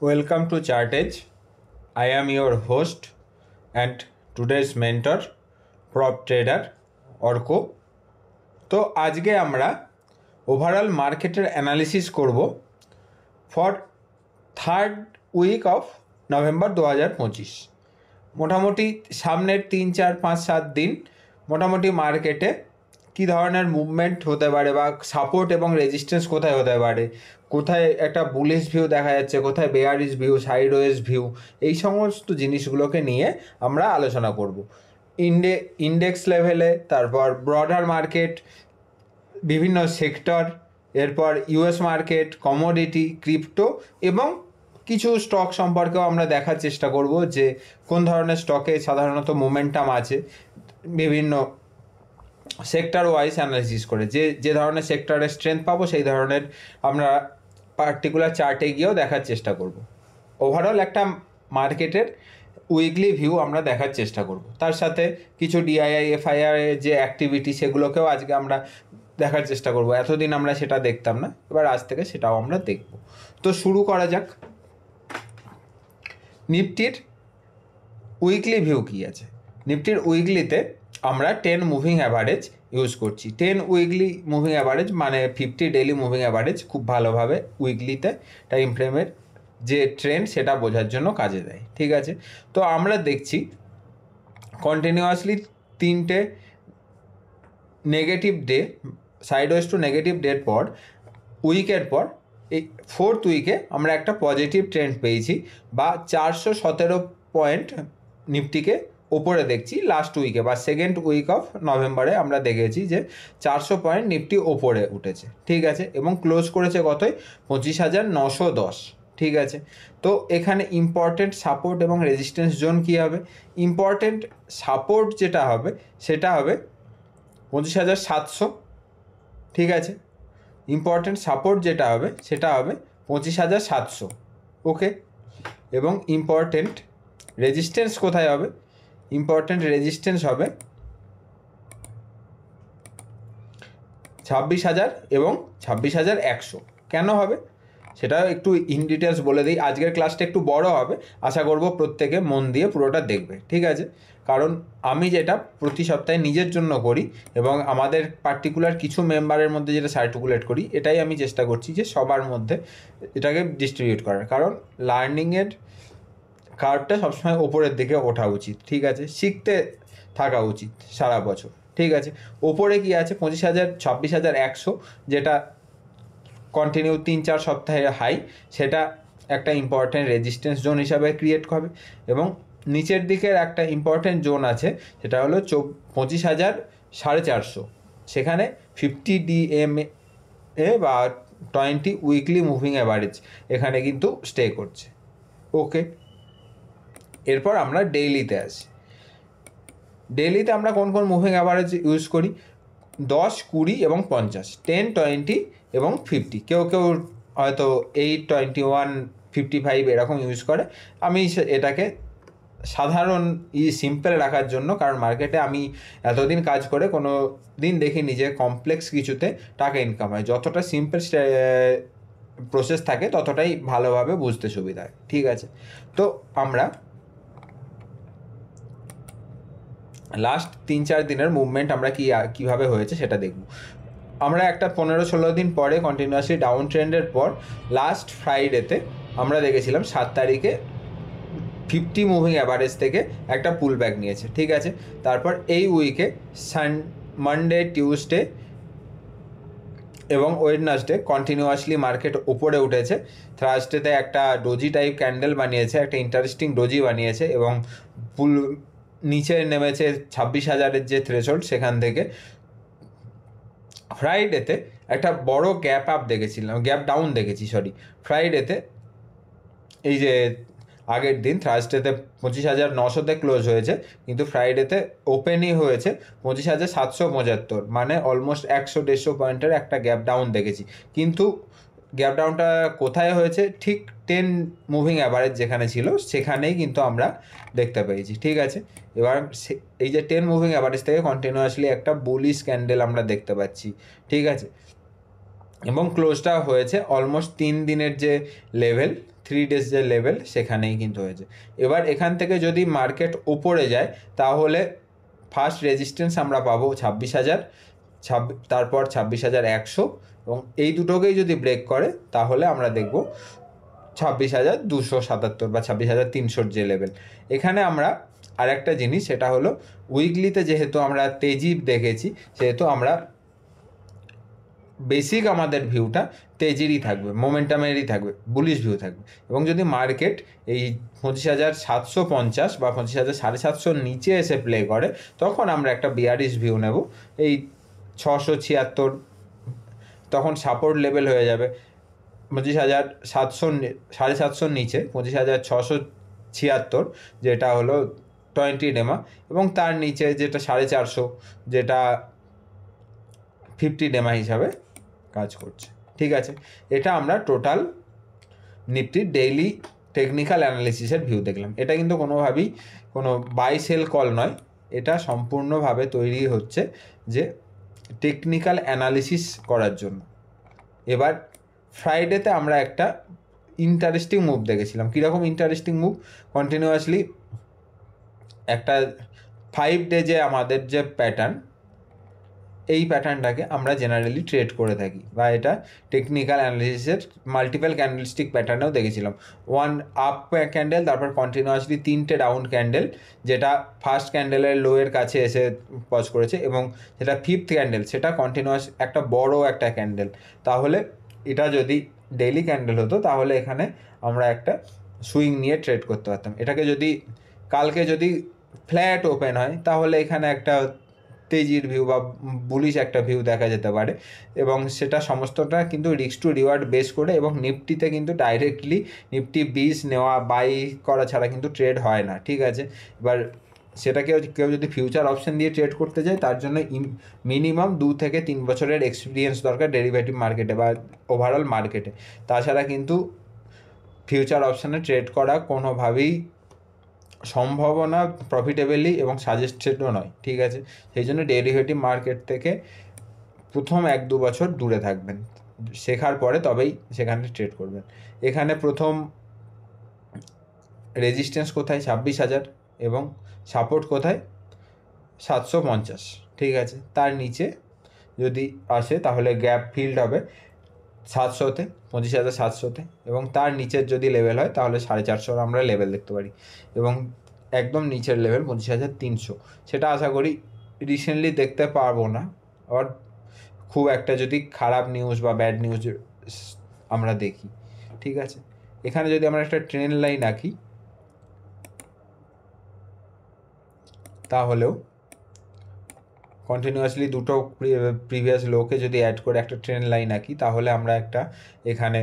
Welcome to Chartage. I am your host and today's mentor, prop trader Orko. তো আজকে আমরা overall মার্কেটের analysis করব for third week of November 2025। মোটামুটি সামনের 3, 4, 5, 7 দিন মোটামুটি মার্কেটে কী ধরনের মুভমেন্ট হতে পারে বা সাপোর্ট এবং রেজিস্ট্যান্স কোথায় হতে পারে, কোথায় একটা বুলিশ ভিউ দেখা যাচ্ছে, কোথায় বেয়ারিশ ভিউ, সাইডওয়েজ ভিউ, এই সমস্ত জিনিসগুলোকে নিয়ে আমরা আলোচনা করব। ইন্ডেক্স লেভেলে, তারপর ব্রডার মার্কেট, বিভিন্ন সেক্টর, এরপর ইউএস মার্কেট, কমোডিটি, ক্রিপ্টো এবং কিছু স্টক সম্পর্কেও আমরা দেখার চেষ্টা করব যে কোন ধরনের স্টকে সাধারণত মোমেন্টাম আছে, বিভিন্ন সেক্টর ওয়াইজ অ্যানালিসিস করে যে ধরনের সেক্টরের স্ট্রেংথ পাবো সেই ধরনের আমরা পার্টিকুলার চার্টে গিয়েও দেখার চেষ্টা করব। ওভারঅল একটা মার্কেটের উইকলি ভিউ আমরা দেখার চেষ্টা করব। তার সাথে কিছু ডিআইআই এফআইআর যে অ্যাক্টিভিটি সেগুলোকেও আজকে আমরা দেখার চেষ্টা করব। এতদিন আমরা সেটা দেখতাম না, এবার আজ থেকে সেটাও আমরা দেখব। তো শুরু করা যাক। নিফটির উইকলি ভিউ কী আছে? নিফটির উইকলিতে আমরা 10 মুভিং অ্যাভারেজ ইউজ করছি। 10 উইকলি মুভিং অ্যাভারেজ মানে 50 ডেইলি মুভিং অ্যাভারেজ খুব ভালোভাবে উইকলিতে টাইম ফ্রেমের যে ট্রেন্ড সেটা বোঝার জন্য কাজে দেয়। ঠিক আছে, তো আমরা দেখছি কন্টিনিউয়াসলি 3টে negative day, sideways to negative ডের পর উইকের পর এই 4th উইকে আমরা একটা পজিটিভ ট্রেন্ড পেয়েছি বা 417 পয়েন্ট নিফটিকে ওপরে দেখছি লাস্ট উইকে বা সেকেন্ড উইক অফ নভেম্বরে আমরা দেখেছি যে 400 পয়েন্ট নিফটি ওপরে উঠেছে। ঠিক আছে, এবং ক্লোজ করেছে কতই? 25,910। ঠিক আছে, তো এখানে ইম্পর্টেন্ট সাপোর্ট এবং রেজিস্ট্যান্স জোন কী হবে? ইম্পর্টেন্ট সাপোর্ট যেটা হবে সেটা হবে 25,700। ঠিক আছে, ইম্পর্টেন্ট সাপোর্ট যেটা হবে সেটা হবে 25,700। ওকে, এবং ইম্পর্টেন্ট রেজিস্ট্যান্স কোথায় হবে? ইম্পর্টেন্ট রেজিস্ট্যান্স হবে 26,000 এবং 26,100। কেন হবে সেটা একটু ইন ডিটেলস বলে দিই। আজকের ক্লাসটা একটু বড় হবে, আশা করব প্রত্যেকে মন দিয়ে পুরোটা দেখবে। ঠিক আছে, কারণ আমি যেটা প্রতি সপ্তাহে নিজের জন্য করি এবং আমাদের পার্টিকুলার কিছু মেম্বারের মধ্যে যেটা সার্কুলেট করি, এটাই আমি চেষ্টা করছি যে সবার মধ্যে এটাকে ডিস্ট্রিবিউট করার। কারণ লার্নিংয়ের কার্ভটা সবসময় ওপরের দিকে ওঠা উচিত। ঠিক আছে, শিখতে থাকা উচিত সারা বছর। ঠিক আছে, ওপরে কি আছে? 25,000, 26,100, যেটা কন্টিনিউ 3-4 সপ্তাহের হাই, সেটা একটা ইম্পর্টেন্ট রেজিস্ট্যান্স জোন হিসাবে ক্রিয়েট হবে। এবং নিচের দিকের একটা ইম্পর্টেন্ট জোন আছে, সেটা হলো 25,450। সেখানে 50 ডিএমএ বা 20 উইকলি মুভিং অ্যাভারেজ এখানে কিন্তু স্টে করছে। ওকে, এরপর আমরা ডেইলিতে আসি। ডেইলিতে আমরা কোন কোন মুভিং অ্যাভারেজ ইউজ করি? 10, 20 এবং 50, 10, 20 এবং 50। কেউ কেউ হয়তো 8, 21, 55 এরকম ইউজ করে। আমি এটাকে সাধারণ সিম্পল রাখার জন্য, কারণ মার্কেটে আমি এতদিন কাজ করে কোনো দিন দেখিনি যে কমপ্লেক্স কিছুতে টাকা ইনকাম হয়। যতটা সিম্পল প্রসেস থাকে ততটাই ভালোভাবে বুঝতে সুবিধা হয়। ঠিক আছে, তো আমরা লাস্ট 3-4 দিনের মুভমেন্ট আমরা কীভাবে হয়েছে সেটা দেখব। আমরা একটা 15-16 দিন পরে কন্টিনিউয়াসলি ডাউন ট্রেন্ডের পর লাস্ট ফ্রাইডেতে আমরা দেখেছিলাম 7 তারিখে 50 মুভিং অ্যাভারেজ থেকে একটা পুল ব্যাক নিয়েছে। ঠিক আছে, তারপর এই উইকে মানডে, টিউসডে এবং ওয়েডনেসডে কন্টিনিউয়াসলি মার্কেট উপরে উঠেছে। থার্সডেতে একটা ডোজি টাইপ ক্যান্ডেল বানিয়েছে, একটা ইন্টারেস্টিং ডোজি বানিয়েছে এবং পুল নিচে নেমেছে 26,000-এর যে থ্রেশহোল্ড সেখান থেকে। ফ্রাইডেতে একটা বড় গ্যাপ ডাউন দেখেছি ফ্রাইডেতে। এই যে আগের দিন থার্সডেতে 25,900-তে ক্লোজ হয়েছে, কিন্তু ফ্রাইডেতে ওপেনই হয়েছে 25,775, মানে অলমোস্ট 100-150 পয়েন্টের একটা গ্যাপ ডাউন দেখেছি। কিন্তু গ্যাপ ডাউনটা কোথায় হয়েছে? ঠিক 10 মুভিং অ্যাভারেজ যেখানে ছিল সেখানেই কিন্তু আমরা দেখতে পেয়েছি। ঠিক আছে, এবার এই যে 10 মুভিং অ্যাভারেজ থেকে কন্টিনিউয়াসলি একটা বুলিশ ক্যান্ডেল আমরা দেখতে পাচ্ছি। ঠিক আছে, এবং ক্লোজটা হয়েছে অলমোস্ট 3 দিনের যে লেভেল, 3 ডেজ যে লেভেল সেখানেই কিন্তু হয়েছে। এবার এখান থেকে যদি মার্কেট উপরে যায় তাহলে ফার্স্ট রেজিস্ট্যান্স আমরা পাবো 26,000, তারপর 26,100, এবং এই দুটোকেই যদি ব্রেক করে তাহলে আমরা দেখব 26,277 বা 26,300 যে লেভেল। এখানে আমরা আর একটা জিনিস, সেটা হলো উইকলিতে যেহেতু আমরা তেজি দেখেছি, সেহেতু আমরা বেসিক আমাদের ভিউটা তেজিরই থাকবে, মোমেন্টামেরই থাকবে, বুলিশ ভিউ থাকবে। এবং যদি মার্কেট এই 25,750 বা 25,750 নিচে এসে প্লে করে, তখন আমরা একটা বিয়ারিশ ভিউ নেব। এই 676 তখন সাপোর্ট লেভেল হয়ে যাবে 25,700, 750 নিচে 25,676, যেটা হলো 20 ডেমা, এবং তার নিচে যেটা 450, যেটা 50 ডেমা হিসাবে কাজ করছে। ঠিক আছে, এটা আমরা টোটাল নিফটির ডেইলি টেকনিক্যাল অ্যানালিসিসের ভিউ দেখলাম। এটা কিন্তু কোনোভাবেই কোনো বাই সেল কল নয়, এটা সম্পূর্ণভাবে তৈরি হচ্ছে যে টেকনিক্যাল অ্যানালিসিস করার জন্য। এবার ফ্রাইডেতে আমরা একটা ইন্টারেস্টিং মুভ দেখেছিলাম। কীরকম ইন্টারেস্টিং মুভ? কন্টিনিউয়াসলি একটা 5 ডে যে আমাদের যে প্যাটার্ন, এই প্যাটার্নটাকে আমরা জেনারেলি ট্রেড করে থাকি, বা এটা টেকনিক্যাল অ্যানালিসিসের মাল্টিপল ক্যান্ডেলস্টিক প্যাটার্নেও দেখেছিলাম। 1 আপ ক্যান্ডেল, তারপর কন্টিনিউয়াসলি 3টে ডাউন ক্যান্ডেল, যেটা ফার্স্ট ক্যান্ডেলের লোয়ের কাছে এসে পজ করেছে, এবং যেটা 5th ক্যান্ডেল সেটা কন্টিনিউয়াস একটা বড় একটা ক্যান্ডেল। তাহলে এটা যদি ডেইলি ক্যান্ডেল হতো তাহলে এখানে আমরা একটা সুইং নিয়ে ট্রেড করতে পারতাম। এটাকে যদি কালকে যদি ফ্ল্যাট ওপেন হয় তাহলে এখানে একটা তেজির ভিউ বা বুলিশ একটা ভিউ দেখা যেতে পারে, এবং সেটা সমস্তটা কিন্তু রিস্ক টু রিওয়ার্ড বেস করে। এবং নিফটিতে কিন্তু ডাইরেক্টলি নিফটি 20 নেওয়া, বাই করা ছাড়া কিন্তু ট্রেড হয় না। ঠিক আছে, এবার সেটাকে কেউ যদি ফিউচার অপশন দিয়ে ট্রেড করতে যায়, তার জন্য মিনিমাম 2 থেকে 3 বছরের এক্সপিরিয়েন্স দরকার ডেরিভেটিভ মার্কেটে বা ওভারঅল মার্কেটে। তাছাড়া কিন্তু ফিউচার অপশানে ট্রেড করা কোনোভাবেই সম্ভাবনা প্রফিটেবলি এবং সাজেস্টেডও নয়। ঠিক আছে, সেই জন্য ডেরিভেটিভ মার্কেট থেকে প্রথম 1-2 বছর দূরে থাকবেন, শেখার পরে তবেই সেখানে ট্রেড করবেন। এখানে প্রথম রেজিস্ট্যান্স কোথায়? 26,000, এবং সাপোর্ট কোথায়? 750। ঠিক আছে, তার নিচে যদি আসে তাহলে গ্যাপ ফিল্ড হবে 700-তে, 25,700-তে, এবং তার নিচের যদি লেভেল হয় তাহলে 450 আমরা লেভেল দেখতে পারি। এবং একদম নিচের লেভেল 25,300, সেটা আশা করি রিসেন্টলি দেখতে পারবো না, আবার খুব একটা যদি খারাপ নিউজ বা ব্যাড নিউজ আমরা দেখি। ঠিক আছে, এখানে যদি আমরা একটা ট্রেন্ড লাইন আঁকি তাহলেও কন্টিনিউয়াসলি দুটো প্রিভিয়াস লোকে যদি অ্যাড করে একটা ট্রেন্ড লাইন আঁকি, তাহলে আমরা একটা এখানে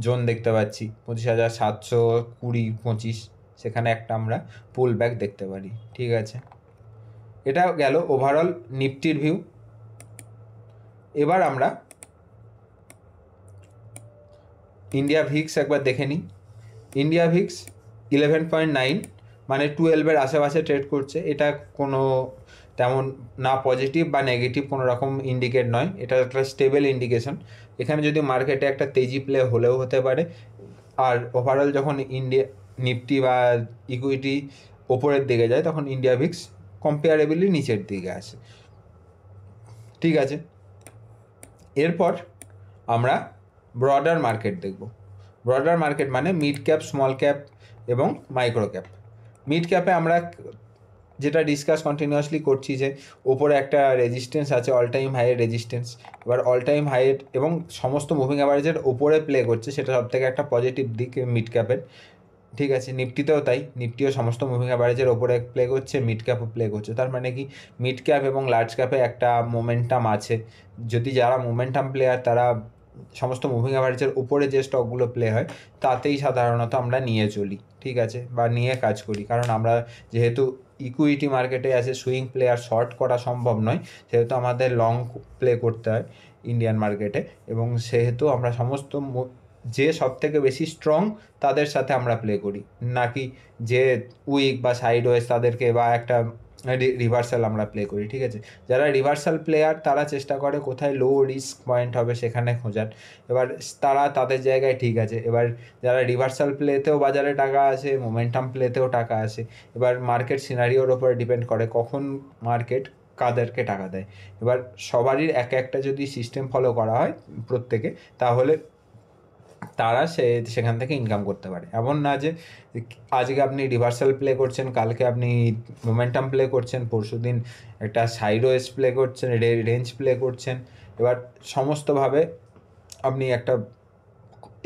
জোন দেখতে পাচ্ছি 25,720-25, সেখানে একটা আমরা পুল ব্যাক দেখতে পারি। ঠিক আছে, এটা গেল ওভারঅল নিফটির ভিউ। এবার আমরা ইন্ডিয়া ভিক্স একবার দেখে নিই। ইন্ডিয়া ভিক্স 11.9, মানে 12-এর আশেপাশে ট্রেড করছে। এটা কোনো তেমন না পজিটিভ বা নেগেটিভ কোনো রকম ইন্ডিকেট নয়, এটা একটা স্টেবল ইন্ডিকেশন। এখানে যদি মার্কেটে একটা তেজি প্লে হলেও হতে পারে, আর ওভারঅল যখন নিফটি বা ইকুইটি ওপরের দিকে যায় তখন ইন্ডিয়া ভিক্স কম্পেয়ারেবলি নিচের দিকে আসে। ঠিক আছে, এরপর আমরা ব্রডার মার্কেট দেখব। ব্রডার মার্কেট মানে মিড ক্যাপ, স্মল ক্যাপ এবং মাইক্রো ক্যাপ। মিড ক্যাপে আমরা যেটা ডিসকাস কন্টিনিউয়াসলি করছি যে ওপরে একটা রেজিস্ট্যান্স আছে, অল টাইম হাইয়ের রেজিস্ট্যান্স। এবার অল টাইম হাইয়ের এবং সমস্ত মুভিং অ্যাভারেজের ওপরে প্লে করছে, সেটা সব থেকে একটা পজিটিভ দিক মিড ক্যাপের। ঠিক আছে, নিফটিতেও তাই, নিফটিও সমস্ত মুভিং অ্যাভারেজের ওপরে প্লে করছে, মিড ক্যাপও প্লে করছে। তার মানে কি, মিড ক্যাপ এবং লার্জ ক্যাপে একটা মোমেন্টাম আছে। যদি যারা মোমেন্টাম প্লেয়ার তারা সমস্ত মুভিং অ্যাভারেজের উপরে যে স্টকগুলো প্লে হয় তাতেই সাধারণত আমরা নিয়ে চলি। ঠিক আছে, বা নিয়ে কাজ করি, কারণ আমরা যেহেতু ইকুইটি মার্কেটে আছে, সুইং প্লে আর শর্ট করা সম্ভব নয়, সেহেতু আমাদের লং প্লে করতে হয় ইন্ডিয়ান মার্কেটে। এবং সেহেতু আমরা সমস্ত যে সব থেকে বেশি স্ট্রং তাদের সাথে আমরা প্লে করি, নাকি যে উইক বা সাইড ওয়েজ তাদেরকে বা একটা রিভার্সাল আমরা প্লে করি, ঠিক আছে। যারা রিভার্সাল প্লেয়ার তারা চেষ্টা করে কোথায় লো রিস্ক পয়েন্ট হবে সেখানে খোঁজার, এবার তারা তাদের জায়গায় ঠিক আছে। এবার যারা রিভার্সাল প্লেতেও বাজারে টাকা আছে, মোমেন্টাম প্লেতেও টাকা আছে, এবার মার্কেট সিনারিওর ওপর ডিপেন্ড করে কখন মার্কেট কাদেরকে টাকা দেয়। এবার সবারই একটা যদি সিস্টেম ফলো করা হয় প্রত্যেকে, তাহলে তারা সেখান থেকে ইনকাম করতে পারে। এমন না যে আজকে আপনি রিভার্সাল প্লে করছেন, কালকে আপনি মোমেন্টাম প্লে করছেন, পরশুদিন একটা সাইডওয়েজ প্লে করছেন, রেঞ্জ প্লে করছেন। এবার সমস্তভাবে আপনি একটা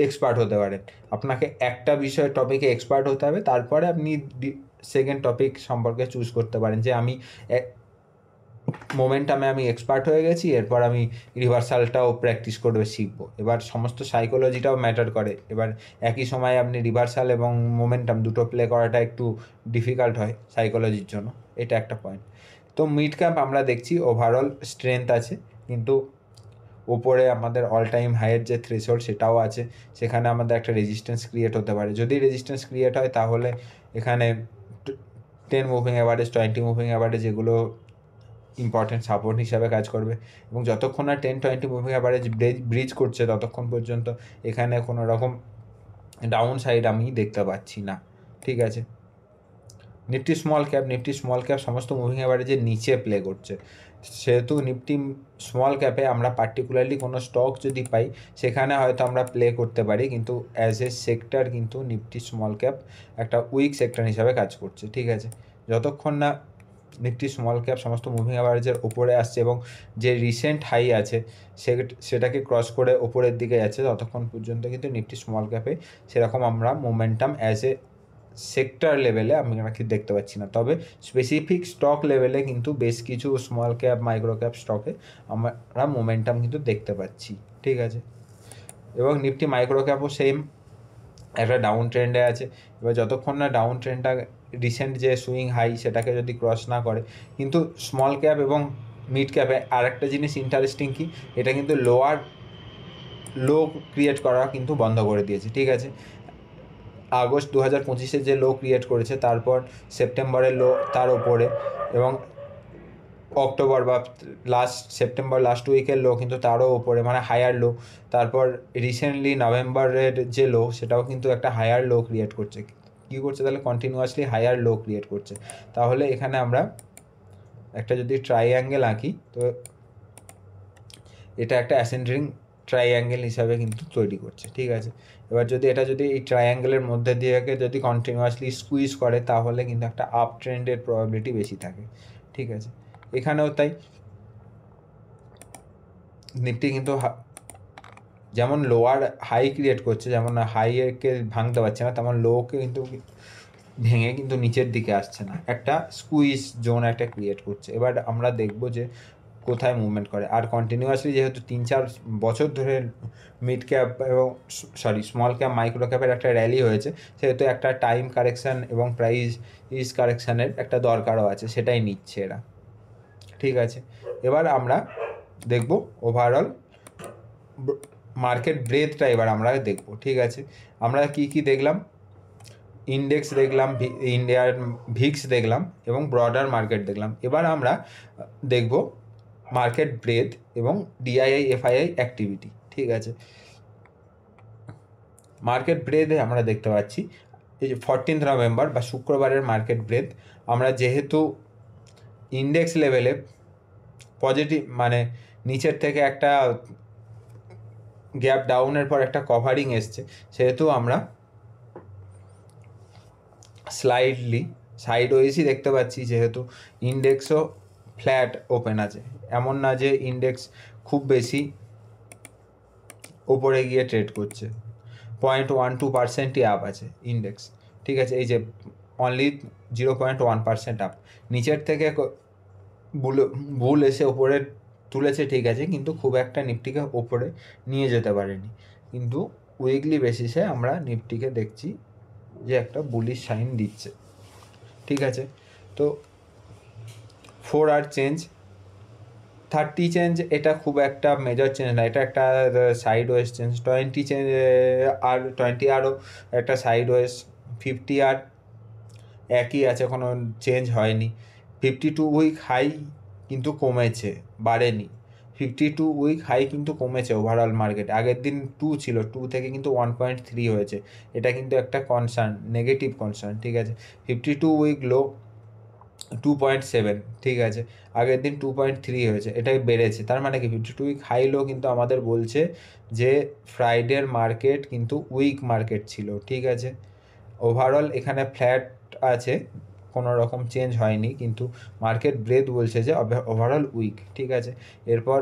এক্সপার্ট হতে পারেন। আপনাকে একটা বিষয়ের টপিকে এক্সপার্ট হতে হবে, তারপরে আপনি সেকেন্ড টপিক সম্পর্কে চুজ করতে পারেন যে আমি মোমেন্টামে আমি এক্সপার্ট হয়ে গেছি, এরপর আমি রিভার্সালটাও প্র্যাকটিস করবে শিখবো। এবার সমস্ত সাইকোলজিটাও ম্যাটার করে। এবার একই সময় আপনি রিভার্সাল এবং মোমেন্টাম দুটো প্লে করাটা একটু ডিফিকাল্ট হয় সাইকোলজির জন্য, এটা একটা পয়েন্ট। তো মিড ক্যাপ আমরা দেখছি ওভারঅল স্ট্রেংথ আছে, কিন্তু ওপরে আমাদের অল টাইম হাইয়ের যে থ্রেশহোল্ড সেটাও আছে, সেখানে আমাদের একটা রেজিস্ট্যান্স ক্রিয়েট হতে পারে। যদি রেজিস্ট্যান্স ক্রিয়েট হয় তাহলে এখানে 10 মুভিং অ্যাভারেজ, 20 মুভিং অ্যাভারেজ এগুলো ইম্পর্টেন্ট সাপোর্ট হিসাবে কাজ করবে। এবং যতক্ষণ না 10-20 মুভিং অ্যাভারেজ ব্রিজ করছে ততক্ষণ পর্যন্ত এখানে কোনো রকম ডাউন সাইড আমি দেখতে পাচ্ছি না, ঠিক আছে। নিফটি স্মল ক্যাপ সমস্ত মুভিং অ্যাভারেজের নিচে প্লে করছে, সেহেতু নিফটি স্মল ক্যাপে আমরা পার্টিকুলারলি কোনো স্টক যদি পাই সেখানে হয়তো আমরা প্লে করতে পারি, কিন্তু অ্যাজ এ সেক্টর কিন্তু নিফটি স্মল ক্যাপ একটা উইক সেক্টর হিসাবে কাজ করছে, ঠিক আছে। যতক্ষণ না নিফটি স্মল ক্যাপ সমস্ত মুভিং অ্যাভারেজের ওপরে আসছে এবং যে রিসেন্ট হাই আছে সেটাকে ক্রস করে ওপরের দিকে যাচ্ছে, ততক্ষণ পর্যন্ত কিন্তু নিফটি স্মল ক্যাপে সেরকম আমরা মোমেন্টাম অ্যাজ এ সেক্টর লেভেলে আমি নাকি দেখতে পাচ্ছি না। তবে স্পেসিফিক স্টক লেভেলে কিন্তু বেশ কিছু স্মল ক্যাপ মাইক্রো ক্যাপ স্টকে আমরা মোমেন্টাম কিন্তু দেখতে পাচ্ছি, ঠিক আছে। এবং নিফটি মাইক্রো ক্যাপও সেম একটা ডাউন ট্রেন্ডে আছে। এবার যতক্ষণ না ডাউন ট্রেন্ডটা রিসেন্ট যে সুইং হাই সেটাকে যদি ক্রস না করে, কিন্তু স্মল ক্যাপ এবং মিড ক্যাপে আর একটা জিনিস ইন্টারেস্টিং কি, এটা কিন্তু লো ক্রিয়েট করা কিন্তু বন্ধ করে দিয়েছে, ঠিক আছে। আগস্ট 2025-এ যে লো ক্রিয়েট করেছে, তারপর সেপ্টেম্বরের লো তার ওপরে, এবং অক্টোবর বা সেপ্টেম্বর লাস্ট উইকের লো কিন্তু তারও ওপরে, মানে হায়ার লো। তারপর রিসেন্টলি নভেম্বরের যে লো সেটাও কিন্তু একটা হায়ার লো ক্রিয়েট করছে। কী করছে তাহলে, কন্টিনিউয়াসলি হায়ার লো ক্রিয়েট করছে। তাহলে এখানে আমরা একটা যদি ট্রাইঅ্যাঙ্গেল আঁকি, তো এটা একটা অ্যাসেন্ডিং ট্রাইঅ্যাঙ্গেল হিসাবে কিন্তু তৈরি করছে, ঠিক আছে। এবার যদি এই ট্রাইঅ্যাঙ্গেলের মধ্যে দিয়ে যদি কন্টিনিউয়াসলি স্কুইজ করে, তাহলে কিন্তু একটা আপ ট্রেন্ডের প্রবাবিলিটি বেশি থাকে, ঠিক আছে। এখানেও তাই, নিফটি কিন্তু যেমন লোয়ার হাই ক্রিয়েট করছে, যেমন হাইকে ভাঙতে পারছে না, তেমন লোকে কিন্তু ভেঙে কিন্তু নিচের দিকে আসছে না, একটা স্কুইজ জোন একটা ক্রিয়েট করছে। এবার আমরা দেখবো যে কোথায় মুভমেন্ট করে। আর কন্টিনিউয়াসলি যেহেতু 3-4 বছর ধরে মিড ক্যাপ এবং স্মল ক্যাপ মাইক্রো ক্যাপের একটা র্যালি হয়েছে, সেহেতু একটা টাইম কারেকশান এবং প্রাইস কারেকশানের একটা দরকারও আছে, সেটাই নিচ্ছে এরা, ঠিক আছে। এবার আমরা দেখব ওভারঅল মার্কেট ব্রেথটা এবার আমরা দেখব, ঠিক আছে। আমরা কি দেখলাম, ইন্ডেক্স দেখলাম, ইন্ডিয়ার ভিক্স দেখলাম এবং ব্রডার মার্কেট দেখলাম। এবার আমরা দেখব মার্কেট ব্রেথ এবং ডিআইআই এফআইআই অ্যাক্টিভিটি, ঠিক আছে। মার্কেট ব্রেথে আমরা দেখতে পাচ্ছি এই যে 14 নভেম্বর বা শুক্রবারের মার্কেট ব্রেথ, আমরা যেহেতু ইন্ডেক্স লেভেলে পজিটিভ, মানে নিচের থেকে একটা গ্যাপ ডাউনের পর একটা কভারিং এসছে, সেহেতু আমরা স্লাইডলি সাইডওয়েজই দেখতে পাচ্ছি, যেহেতু ইন্ডেক্সও ফ্ল্যাট ওপেন আছে। এমন না যে ইন্ডেক্স খুব বেশি ওপরে গিয়ে ট্রেড করছে, 0.12%ই আপ আছে ইন্ডেক্স, ঠিক আছে। এই যে অনলি 0.1% আপ, নিচের থেকে বুল এসে ওপরে তুলেছে, ঠিক আছে, কিন্তু খুব একটা নিফটিকে ওপরে নিয়ে যেতে পারেনি। কিন্তু উইকলি বেসিসে আমরা নিফটিকে দেখছি যে একটা বুলিশ সাইন দিচ্ছে, ঠিক আছে। তো 4 চেঞ্জ, 30 চেঞ্জ এটা খুব একটা মেজর চেঞ্জ না, এটা একটা সাইড ওয়েজ চেঞ্জ। 20 চেঞ্জ আর 20 আরও একটা সাইড ওয়েজ, 50 আর একই আছে, কোনো চেঞ্জ হয়নি। 52 উইক হাই কিন্তু কমেছে, বাড়েনি। 52 উইক হাই কিন্তু কমেছে ওভারঅল মার্কেট। আগের দিন 2 ছিল, 2 থেকে কিন্তু 1.3 হয়েছে। এটা কিন্তু একটা কনসার্ন, নেগেটিভ কনসার্ন, ঠিক আছে। 52 উইক লো 2.7, ঠিক আছে। আগের দিন 2.3 হয়েছে, এটাই বেড়েছে। তার মানে কি 52 উইক হাই লো কিন্তু আমাদের বলছে যে ফ্রাইডের মার্কেট কিন্তু উইক মার্কেট ছিল, ঠিক আছে। ওভারঅল এখানে ফ্ল্যাট আছে, কোনো রকম চেঞ্জ হয়নি, কিন্তু মার্কেট ব্রেথ বলছে যে ওভারঅল উইক, ঠিক আছে। এরপর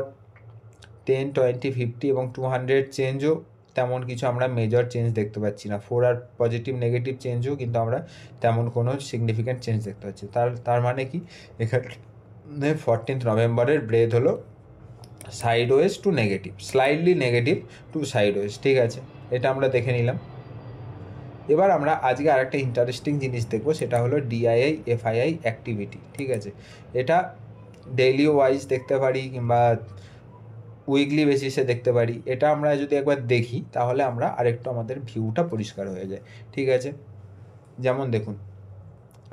10, 20, 50 এবং 200 চেঞ্জও তেমন কিছু আমরা মেজর চেঞ্জ দেখতে পাচ্ছি না। 4 আর পজিটিভ নেগেটিভ চেঞ্জও কিন্তু আমরা তেমন কোনো সিগনিফিক্যান্ট চেঞ্জ দেখতে পাচ্ছি। তার মানে কি এখানে 14 নভেম্বরের ব্রেথ হলো sideways to negative, slightly negative to sideways, ঠিক আছে। এটা আমরা দেখে নিলাম। এবার আমরা আজকে আরেকটা ইন্টারেস্টিং জিনিস দেখবো, সেটা হলো ডিআইআই এফআইআই অ্যাক্টিভিটি, ঠিক আছে। এটা ডেইলি ওয়াইজ দেখতে পারি কিংবা উইকলি বেসিসে দেখতে পারি। এটা আমরা যদি একবার দেখি তাহলে আমরা আরেকটু আমাদের ভিউটা পরিষ্কার হয়ে যায়, ঠিক আছে। যেমন দেখুন,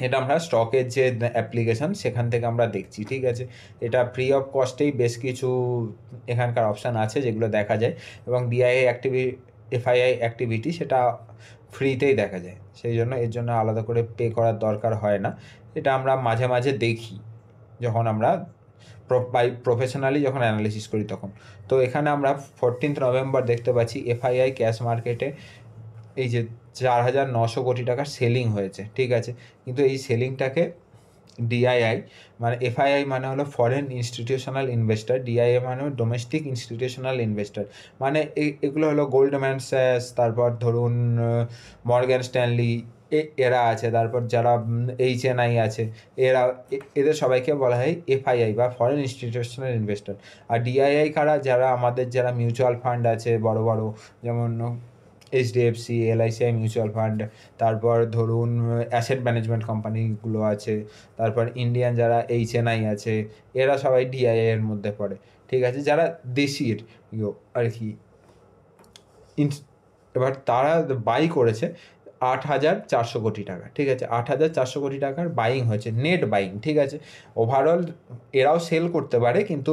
এটা আমরা স্টকের যে অ্যাপ্লিকেশান সেখান থেকে আমরা দেখছি, ঠিক আছে। এটা ফ্রি অফ কস্টেই বেশ কিছু এখানকার অপশান আছে যেগুলো দেখা যায়, এবং ডিআইআই এফআইআই অ্যাক্টিভিটি সেটা ফ্রিতেই দেখা যায়, সেই জন্য এর জন্য আলাদা করে পে করার দরকার হয় না। এটা আমরা মাঝে মাঝে দেখি যখন আমরা প্রফেশনালি যখন অ্যানালিসিস করি তখন। তো এখানে আমরা 14 নভেম্বর দেখতে পাচ্ছি এফআইআই ক্যাশ মার্কেটে এই যে 4,900 কোটি টাকার সেলিং হয়েছে, ঠিক আছে। কিন্তু এই সেলিংটাকে ডিআইআই মানে এফআইআই মানে হলো ফরেন ইনস্টিটিউশনাল ইনভেস্টার, ডিআইআই মানে ডোমেস্টিক ইনস্টিটিউশনাল ইনভেস্টার। মানে এগুলো হলো গোল্ডম্যান স্যাকস, তারপর ধরুন মর্গ্যান স্ট্যানলি, এরা আছে, তারপর যারা এইচএনআই আছে, এদের সবাইকে বলা হয় এফআইআই বা ফরেন ইনস্টিটিউশনাল ইনভেস্টার। আর ডিআইআই কারা, যারা আমাদের যারা মিউচুয়াল ফান্ড আছে বড় বড়, যেমন এইচডিএফসি, এলআইসিআই মিউচুয়াল ফান্ড, তারপর ধরুন অ্যাসেট ম্যানেজমেন্ট কোম্পানিগুলো আছে, তারপর ইন্ডিয়ান যারা এইচএনআই আছে, এরা সবাই ডিআইআই এর মধ্যে পড়ে, ঠিক আছে। যারা দেশির আর কি। এবার তারা বাই করেছে 8,400 কোটি টাকা, ঠিক আছে। 8,400 কোটি টাকার বাইং হয়েছে, নেট বাইং, ঠিক আছে। ওভারঅল এরাও সেল করতে পারে, কিন্তু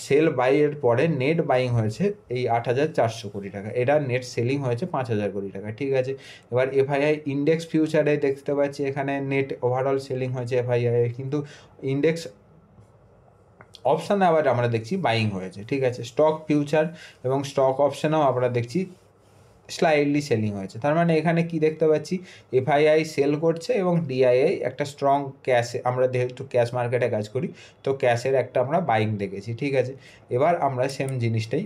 সেল বাইয়ের পরে নেট বাইং হয়েছে এই 8,400 কোটি টাকা। এটা নেট সেলিং হয়েছে 5,000 কোটি টাকা, ঠিক আছে। এবার এফআইআই ইন্ডেক্স ফিউচারে দেখতে পাচ্ছি এখানে নেট ওভারঅল সেলিং হয়েছে এফআইআই, কিন্তু ইন্ডেক্স অপশানে আবার আমরা দেখছি বাইং হয়েছে, ঠিক আছে। স্টক ফিউচার এবং স্টক অপশানেও আমরা দেখছি স্লাইডলি সেলিং হয়েছে। তার মানে এখানে কি দেখতে পাচ্ছি, এফআইআই সেল করছে এবং ডিআইআই একটা স্ট্রং ক্যাশে, আমরা যেহেতু ক্যাশ মার্কেটে কাজ করি তো ক্যাশের একটা আমরা বাইং দেখেছি, ঠিক আছে। এবার আমরা সেম জিনিসটাই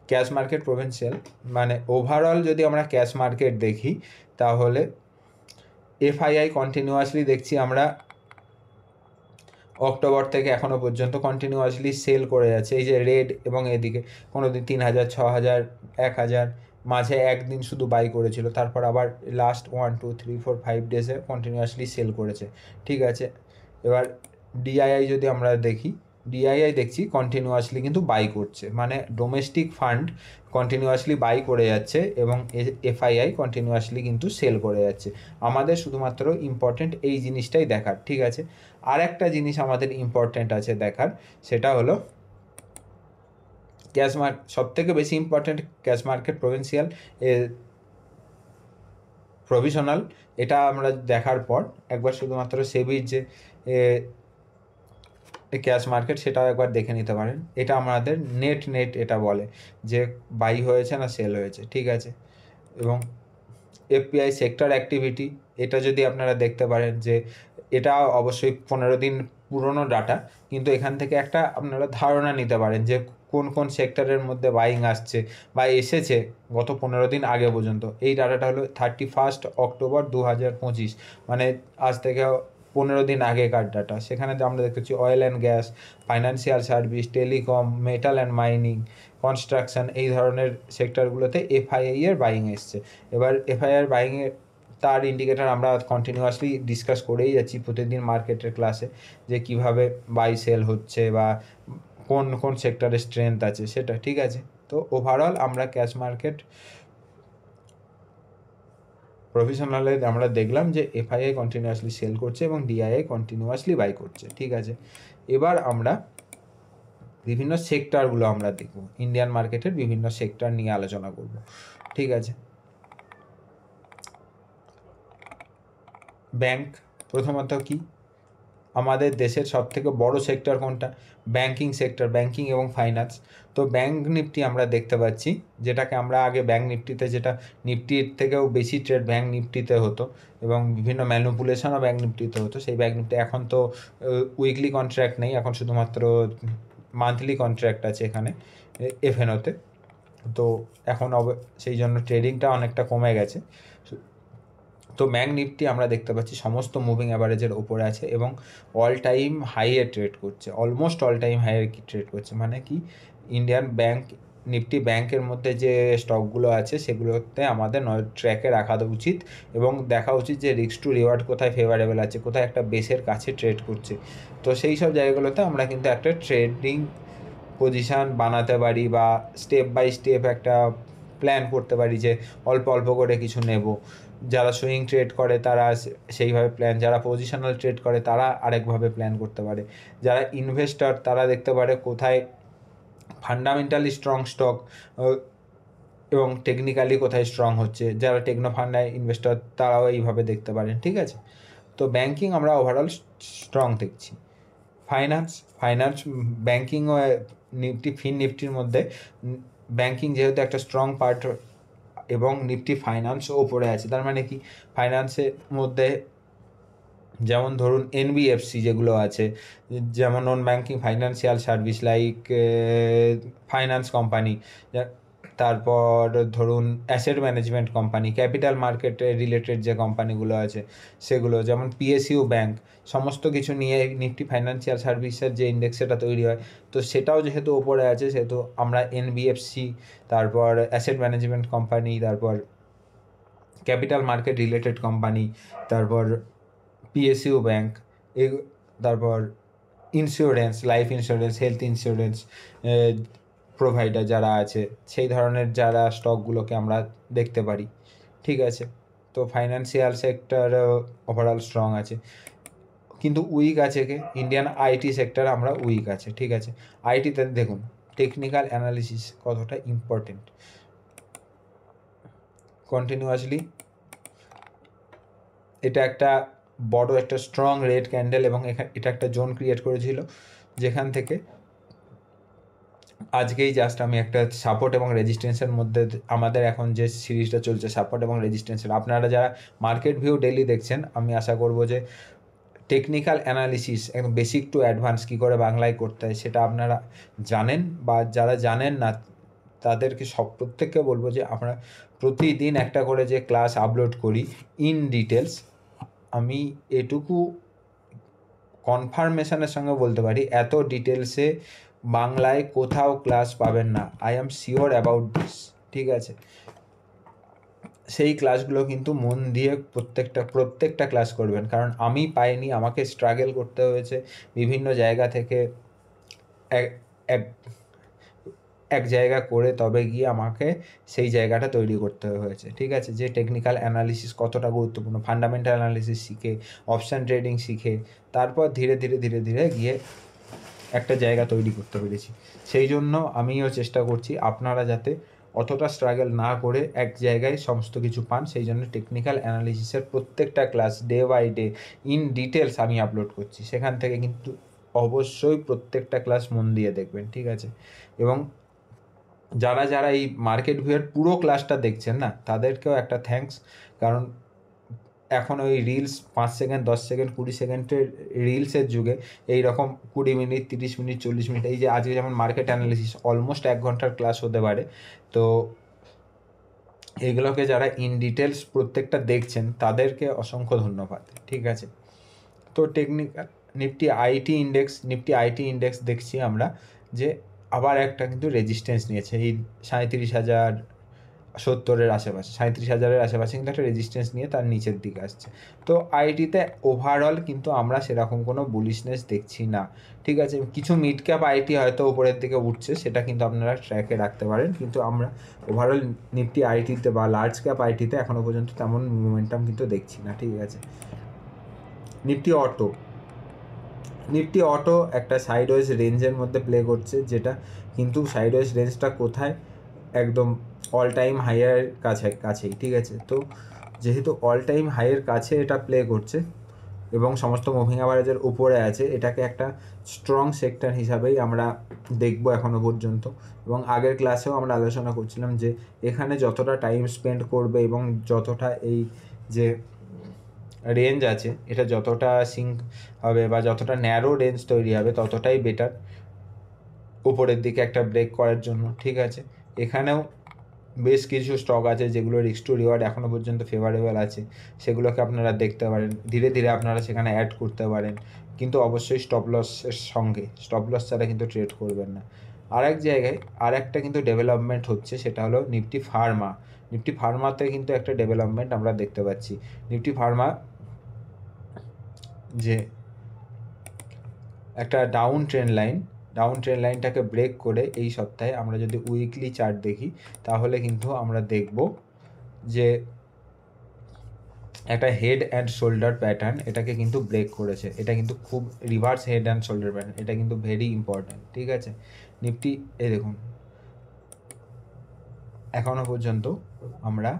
ক্যাশ মার্কেট প্রভিন্সিয়াল মানে ওভারঅল যদি আমরা ক্যাশ মার্কেট দেখি তাহলে এফআইআই কন্টিনিউয়াসলি দেখছি আমরা অক্টোবর থেকে এখনও পর্যন্ত কন্টিনিউয়াসলি সেল করে যাচ্ছে। এই যে রেড এবং এদিকে কোনো দিন 3,000, 6,000, 1,000, মাঝে একদিন শুধু বাই করেছিল, তারপর আবার লাস্ট 1, 2, 3, 4, 5 ডেজে কন্টিনিউয়াসলি সেল করেছে, ঠিক আছে। এবার ডিআইআই যদি আমরা দেখি, ডিআইআই দেখছি কন্টিনিউয়াসলি কিন্তু বাই করছে, মানে ডোমেস্টিক ফান্ড কন্টিনিউয়াসলি বাই করে যাচ্ছে এবং এফআইআই কন্টিনিউয়াসলি কিন্তু সেল করে যাচ্ছে। আমাদের শুধুমাত্র ইম্পর্টেন্ট এই জিনিসটাই দেখার, ঠিক আছে। আর একটা জিনিস আমাদের ইম্পর্টেন্ট আছে দেখার, সেটা হলো ক্যাশ মার্কেট, সবথেকে বেশি important cash market provincial provisional. এটা আমরা দেখার পর একবার শুধুমাত্র সেবির যে ক্যাশ মার্কেট সেটাও একবার দেখে নিতে পারেন। এটা আমাদের নেট এটা বলে যে বাই হয়েছে না সেল হয়েছে, ঠিক আছে। এবং এফপিআই সেক্টর অ্যাক্টিভিটি, এটা যদি আপনারা দেখতে পারেন যে এটা অবশ্যই 15 দিন পুরনো ডাটা, কিন্তু এখান থেকে একটা আপনারা ধারণা নিতে পারেন যে কোন কোন সেক্টরের মধ্যে বাইং আসছে বা এসেছে গত 15 দিন আগে পর্যন্ত। এই ডাটাটা হলো 31 অক্টোবর 2025, মানে আজ থেকে 15 দিন আগেকার ডাটা। সেখানে আমরা দেখতেছি oil and gas, financial service, telecom, metal and mining, construction, এই ধরনের সেক্টরগুলোতে এফআইআই এর বাইং এসছে। এবার এফআইআই এর বাইংয়ের তার ইন্ডিকেটার আমরা কন্টিনিউয়াসলি ডিসকাস করেই যাচ্ছি প্রতিদিন মার্কেটের ক্লাসে, যে কিভাবে বাই সেল হচ্ছে বা কোন কোন সেক্টরে স্ট্রেংথ আছে সেটা, ঠিক আছে। তো ওভারঅল আমরা ক্যাশ মার্কেট প্রফেশনালে আমরা দেখলাম যে এফআইআই কন্টিনিউয়াসলি সেল করছে এবং ডিআইআই কন্টিনিউয়াসলি বাই করছে। ঠিক আছে, এবার আমরা বিভিন্ন সেক্টরগুলো আমরা দেখব, ইন্ডিয়ান মার্কেটের বিভিন্ন সেক্টর নিয়ে আলোচনা করব। ঠিক আছে, ব্যাংক প্রথমত কি, আমাদের দেশের সবথেকে বড় সেক্টর কোনটা? ব্যাংকিং সেক্টর, ব্যাংকিং এবং ফাইন্যান্স। তো ব্যাংক নিফটি আমরা দেখতে পাচ্ছি, যেটাকে আমরা আগে ব্যাংক নিফটিতে, যেটা নিফটির থেকেও বেশি ট্রেড ব্যাংক নিফটিতে হতো এবং বিভিন্ন ম্যানিপুলেশনও ব্যাংক নিফটিতে হতো, সেই ব্যাংক নিফটি এখন তো উইকলি কন্ট্রাক্ট নেই, এখন শুধুমাত্র মান্থলি কন্ট্রাক্ট আছে এখানে এফএনওতে। তো এখন সেই জন্য ট্রেডিংটা অনেকটা কমে গেছে। তো ব্যাংক নিফটি আমরা দেখতে পাচ্ছি সমস্ত মুভিং অ্যাভারেজের ওপরে আছে এবং অল টাইম হাইয়ে ট্রেড করছে, অলমোস্ট অল টাইম হাইয়ে ট্রেড করছে। মানে কি, ইন্ডিয়ান ব্যাংক নিফটি ব্যাংকের মধ্যে যে স্টকগুলো আছে সেগুলোতে আমাদের ট্র্যাকে রাখা উচিত এবং দেখা উচিত যে রিস্ক টু রিওয়ার্ড কোথায় ফেভারেবল আছে, কোথায় একটা বেসের কাছে ট্রেড করছে। তো সেই সব জায়গাগুলোতে আমরা কিন্তু একটা ট্রেডিং পজিশান বানাতে পারি বা স্টেপ বাই স্টেপ একটা প্ল্যান করতে পারি যে অল্প অল্প করে কিছু নেব। যারা সুইং ট্রেড করে তারা সেইভাবে প্ল্যান, যারা পজিশনাল ট্রেড করে তারা আরেকভাবে প্ল্যান করতে পারে, যারা ইনভেস্টর তারা দেখতে পারে কোথায় ফান্ডামেন্টালি স্ট্রং স্টক এবং টেকনিক্যালি কোথায় স্ট্রং হচ্ছে, যারা টেকনো ফান্ডায় ইনভেস্টর তারাও এইভাবে দেখতে পারেন। ঠিক আছে, তো ব্যাংকিং আমরা ওভারঅল স্ট্রং দেখছি। ফাইন্যান্স ব্যাংকিং ও নিফটি নিফটির মধ্যে ব্যাংকিং যেহেতু একটা স্ট্রং পার্ট এবং নিফটি ফাইন্যান্সও ওপরে আছে, তার মানে কি, ফাইন্যান্সের মধ্যে যেমন ধরুন এনবিএফসি যেগুলো আছে, যেমন non banking financial service like finance company, তারপর ধরুন অ্যাসেট ম্যানেজমেন্ট কোম্পানি, ক্যাপিটাল মার্কেটে রিলেটেড যে কোম্পানিগুলো আছে সেগুলো, যেমন পিএসইউ ব্যাংক, সমস্ত কিছু নিয়ে নিফটি ফাইন্যান্সিয়াল সার্ভিসের যে ইন্ডেক্স সেটা তৈরি হয়। তো সেটাও যেহেতু ওপরে আছে সেহেতু আমরা এনবিএফসি, তারপর অ্যাসেট ম্যানেজমেন্ট কোম্পানি, তারপর ক্যাপিটাল মার্কেট রিলেটেড কোম্পানি, তারপর পিএসইউ ব্যাংক, তারপর insurance, life insurance, health insurance provider যারা আছে সেই ধরনের যারা স্টকগুলোকে আমরা দেখতে পারি। ঠিক আছে, তো ফাইন্যান্সিয়াল সেক্টর ওভারঅল স্ট্রং আছে, কিন্তু উইক আছে কে? ইন্ডিয়ান আইটি সেক্টর আমরা উইক আছে। ঠিক আছে, আইটিতে দেখুন টেকনিক্যাল অ্যানালিসিস কতটা ইম্পর্টেন্ট। কন্টিনিউয়াসলি এটা একটা বড় একটা স্ট্রং রেড ক্যান্ডেল এবং এটা একটা জোন ক্রিয়েট করেছিল, যেখান থেকে আজকেই জাস্ট আমি একটা সাপোর্ট এবং রেজিস্ট্যান্সের মধ্যে, আমাদের এখন যে সিরিজটা চলছে সাপোর্ট এবং রেজিস্ট্যান্সের, আপনারা যারা মার্কেট ভিউ ডেইলি দেখছেন আমি আশা করব যে টেকনিক্যাল অ্যানালিসিস একদম বেসিক টু অ্যাডভান্স কী করে বাংলায় করতে হয় সেটা আপনারা জানেন, বা যারা জানেন না তাদেরকে প্রত্যেককে বলবো যে আমরা প্রতিদিন একটা করে যে ক্লাস আপলোড করি ইন ডিটেলস, আমি এটুকু কনফার্মেশনের সঙ্গে বলতে পারি এত ডিটেলসে বাংলায় কোথাও ক্লাস পাবেন না। I am sure about this. ঠিক আছে, সেই ক্লাসগুলো কিন্তু মন দিয়ে প্রত্যেকটা ক্লাস করবেন, কারণ আমি পাইনি, আমাকে স্ট্রাগল করতে হয়েছে বিভিন্ন জায়গা থেকে এক জায়গা করে তবে গিয়ে আমাকে সেই জায়গাটা তৈরি করতে হয়েছে। ঠিক আছে, যে টেকনিক্যাল অ্যানালিসিস কতটা গুরুত্বপূর্ণ, ফান্ডামেন্টাল অ্যানালিসিস শিখে, অপশান ট্রেডিং শিখে, তারপর ধীরে ধীরে গিয়ে একটা জায়গা তৈরি করতে পেরেছি। সেই জন্য আমিও চেষ্টা করছি আপনারা যাতে অতটা স্ট্রাগল না করে এক জায়গায় সমস্ত কিছু পান, সেই জন্য টেকনিক্যাল অ্যানালিসিসের প্রত্যেকটা class day by day in details আমি আপলোড করছি, সেখান থেকে কিন্তু অবশ্যই প্রত্যেকটা ক্লাস মন দিয়ে দেখবেন। ঠিক আছে, এবং যারা এই মার্কেট ভিউয়ের পুরো ক্লাসটা দেখছেন না তাদেরকেও একটা থ্যাঙ্কস, কারণ এখন ওই রিলস 5 সেকেন্ড 10 সেকেন্ড 20 সেকেন্ডের রিলসের যুগে এই রকম 20 মিনিট 30 মিনিট 40 মিনিট, এই যে আজকে যেমন মার্কেট অ্যানালিসিস অলমোস্ট 1 ঘন্টার ক্লাস হতে পারে, তো এগুলোকে যারা ইন ডিটেলস প্রত্যেকটা দেখছেন তাদেরকে অসংখ্য ধন্যবাদ। ঠিক আছে, তো টেকনিক্যাল নিফটি আইটি ইন্ডেক্স দেখছি আমরা যে আবার একটা কিন্তু রেজিস্ট্যান্স নিয়েছে এই 37,000 70-এর আশেপাশে, 37,000-এর আশেপাশে কিন্তু একটা রেজিস্ট্যান্স নিয়ে তার নিচের দিকে আসছে। তো আইটিতে ওভারঅল কিন্তু আমরা সেরকম কোনো বুলিশনেস দেখছি না, ঠিক আছে। কিছু মিড ক্যাপ আইটি হয়তো উপরের দিকে উঠছে, সেটা কিন্তু আপনারা ট্র্যাকে রাখতে পারেন, কিন্তু আমরা ওভারঅল নিফটি আইটিতে বা লার্জ ক্যাপ আইটিতে এখনও পর্যন্ত তেমন মোমেন্টাম কিন্তু দেখছি না, ঠিক আছে। নিফটি অটো একটা সাইডওয়েজ রেঞ্জের মধ্যে প্লে করছে, যেটা কিন্তু সাইডওয়েজ রেঞ্জটা কোথায়, একদম অল টাইম হাইয়ের কাছেই, ঠিক আছে। তো যেহেতু অল টাইম হাইয়ের কাছে এটা প্লে করছে এবং সমস্ত মুভিং অ্যাভারেজের উপরে আছে, এটাকে একটা স্ট্রং সেক্টর হিসাবেই আমরা দেখব এখনও পর্যন্ত। এবং আগের ক্লাসেও আমরা আলোচনা করছিলাম যে এখানে যতটা টাইম স্পেন্ড করবে এবং যতটা এই যে রেঞ্জ আছে এটা যতটা সিঙ্ক হবে বা যতটা ন্যারো রেঞ্জ তৈরি হবে ততটাই বেটার উপরের দিকে একটা ব্রেক করার জন্য, ঠিক আছে। এখানেও বেশ কিছু স্টক আছে যেগুলো রিস্ক টু রিওয়ার্ড এখনও পর্যন্ত ফেভারেবল আছে, সেগুলোকে আপনারা দেখতে পারেন, ধীরে ধীরে আপনারা সেখানে অ্যাড করতে পারেন, কিন্তু অবশ্যই স্টপ লসের সঙ্গে, স্টপ লস ছাড়া কিন্তু ট্রেড করবেন না। আর এক জায়গায় আর একটা কিন্তু ডেভেলপমেন্ট হচ্ছে, সেটা হলো নিফটি ফার্মাতে কিন্তু একটা ডেভেলপমেন্ট আমরা দেখতে পাচ্ছি। নিফটি ফার্মা যে একটা ডাউন ট্রেন্ড লাইনটাকে ব্রেক করে এই সপ্তাহে আমরা যদি উইকলি চার্ট দেখি তাহলে কিন্তু আমরা দেখব যে একটা হেড অ্যান্ড শোল্ডার প্যাটার্ন এটাকে কিন্তু ব্রেক করেছে। এটা কিন্তু খুব reverse head and shoulder pattern, এটা কিন্তু ভেরি ইম্পর্ট্যান্ট, ঠিক আছে। নিফটি এই দেখুন এখনও পর্যন্ত আমরা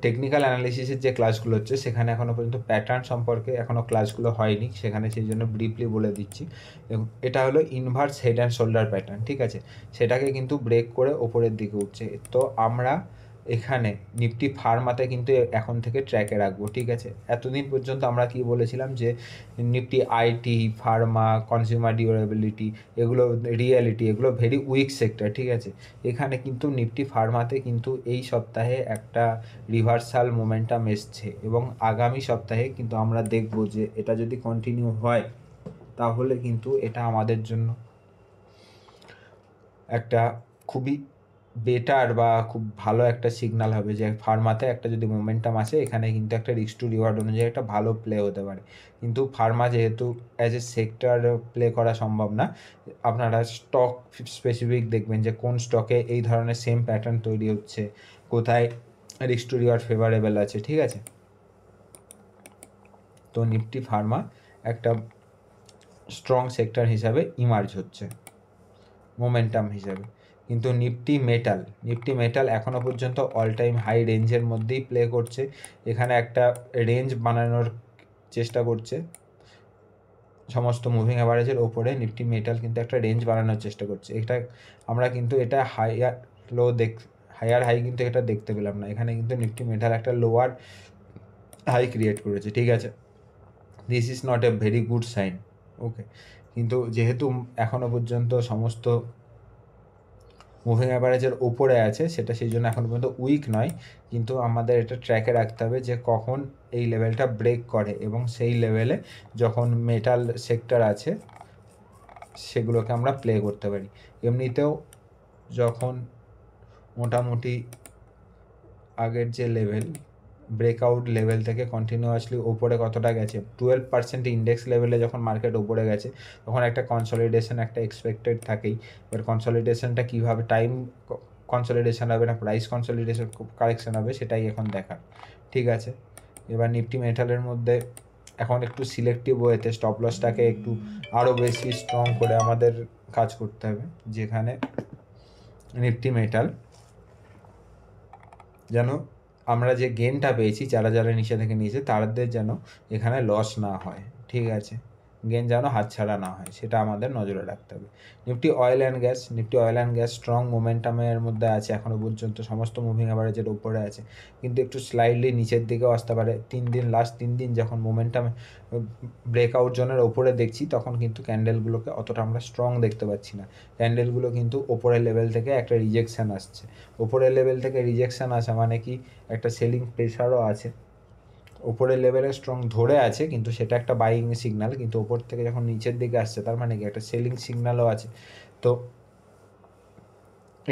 টেকনিক্যাল অ্যানালিসিসের যে ক্লাসগুলো হচ্ছে সেখানে এখনও পর্যন্ত প্যাটার্ন সম্পর্কে এখনও ক্লাসগুলো হয়নি, সেখানে সেই জন্য ব্রিফলি বলে দিচ্ছি। দেখুন এটা হলো inverse head and shoulder pattern, ঠিক আছে। সেটাকে কিন্তু ব্রেক করে ওপরের দিকে উঠছে। তো আমরা এখানে নিফটি ফার্মাতে কিন্তু এখন থেকে ট্র্যাকে রাখবো, ঠিক আছে। এতদিন পর্যন্ত আমরা কি বলেছিলাম যে Nifty IT, Pharma, consumer durability, এগুলো রিয়েলিটি, এগুলো ভেরি উইক সেক্টর, ঠিক আছে। এখানে কিন্তু নিফটি ফার্মাতে কিন্তু এই সপ্তাহে একটা রিভার্সাল মোমেন্টাম এসছে এবং আগামী সপ্তাহে কিন্তু আমরা দেখব যে এটা যদি কন্টিনিউ হয় তাহলে কিন্তু এটা আমাদের জন্য একটা খুবই বেটার বা খুব ভালো একটা সিগনাল হবে যে ফার্মাতে একটা যদি মোমেন্টাম আসে এখানে কিন্তু একটা রিস্ক টু রিওয়ার্ড অনুযায়ী একটা ভালো প্লে হতে পারে। কিন্তু ফার্মা যেহেতু অ্যাজ এ সেক্টর প্লে করা সম্ভব না, আপনারা স্টক স্পেসিফিক দেখবেন যে কোন স্টকে এই ধরনের সেম প্যাটার্ন তৈরি হচ্ছে, কোথায় রিস্ক টু রিওয়ার্ড ফেভারেবল আছে, ঠিক আছে। তো নিফটি ফার্মা একটা স্ট্রং সেক্টর হিসাবে ইমার্জ হচ্ছে মোমেন্টাম হিসাবে। কিন্তু নিফটি মেটাল এখনও পর্যন্ত অল টাইম হাই রেঞ্জের মধ্যেই প্লে করছে, এখানে একটা রেঞ্জ বানানোর চেষ্টা করছে সমস্ত মুভিং অ্যাভারেজের ওপরে। নিফটি মেটাল কিন্তু একটা রেঞ্জ বানানোর চেষ্টা করছে, এটা আমরা কিন্তু এটা হায়ার হাই কিন্তু এটা দেখতে পেলাম না, এখানে কিন্তু নিফটি মেটাল একটা লোয়ার হাই ক্রিয়েট করেছে, ঠিক আছে। This is not a very good sign, okay. কিন্তু যেহেতু এখনও পর্যন্ত সমস্ত মুভিং অ্যাভারেজের ওপরে আছে, সেটা সেই জন্য এখনও পর্যন্ত উইক নয়, কিন্তু আমাদের এটা ট্র্যাকে রাখতে হবে যে কখন এই লেভেলটা ব্রেক করে এবং সেই লেভেলে যখন মেটাল সেক্টর আছে সেগুলোকে আমরা প্লে করতে পারি। এমনিতেও যখন মোটামুটি আগের যে লেভেল ব্রেকআউট লেভেল থেকে কন্টিনিউয়াসলি ওপরে কতটা গেছে, 12% ইন্ডেক্স লেভেলে যখন মার্কেট ওপরে গেছে তখন একটা কনসলিডেশন একটা এক্সপেক্টেড থাকেই। এবার কনসলিডেশনটা কীভাবে টাইম কনসলিডেশন হবে না প্রাইস কনসলিডেশন কারেকশন হবে সেটাই এখন দেখার, ঠিক আছে। এবার নিফটি মেটালের মধ্যে এখন একটু সিলেক্টিভ ওয়েতে স্টপ লসটাকে একটু আরও বেশি স্ট্রং করে আমাদের কাজ করতে হবে, যেখানে নিফটি মেটাল যেন আমরা যে গেনটা পেয়েছি যারা যারা নিচে থেকে নিয়েছে তাদের যেন এখানে লস না হয়, ঠিক আছে। গেন যেন হাতছাড়া না হয় সেটা আমাদের নজরে রাখতে হবে। Nifty oil and gas strong মোমেন্টামের মধ্যে আছে এখনও পর্যন্ত, সমস্ত মুভিং অ্যাভারেজের উপরে আছে, কিন্তু একটু স্লাইডলি নিচের দিকেও আসতে পারে। লাস্ট তিন দিন যখন মোমেন্টাম ব্রেকআউট জোনের ওপরে দেখছি তখন কিন্তু ক্যান্ডেলগুলোকে অতটা আমরা স্ট্রং দেখতে পাচ্ছি না। ক্যান্ডেলগুলো কিন্তু ওপরের লেভেল থেকে একটা রিজেকশান আসছে, ওপরের লেভেল থেকে রিজেকশান আসা মানে কি একটা সেলিং প্রেশারও আছে। ওপরের লেভেলে স্ট্রং ধরে আছে কিন্তু সেটা একটা বাইং সিগনাল, কিন্তু ওপর থেকে যখন নিচের দিকে আসছে তার মানে কি একটা সেলিং সিগনালও আছে। তো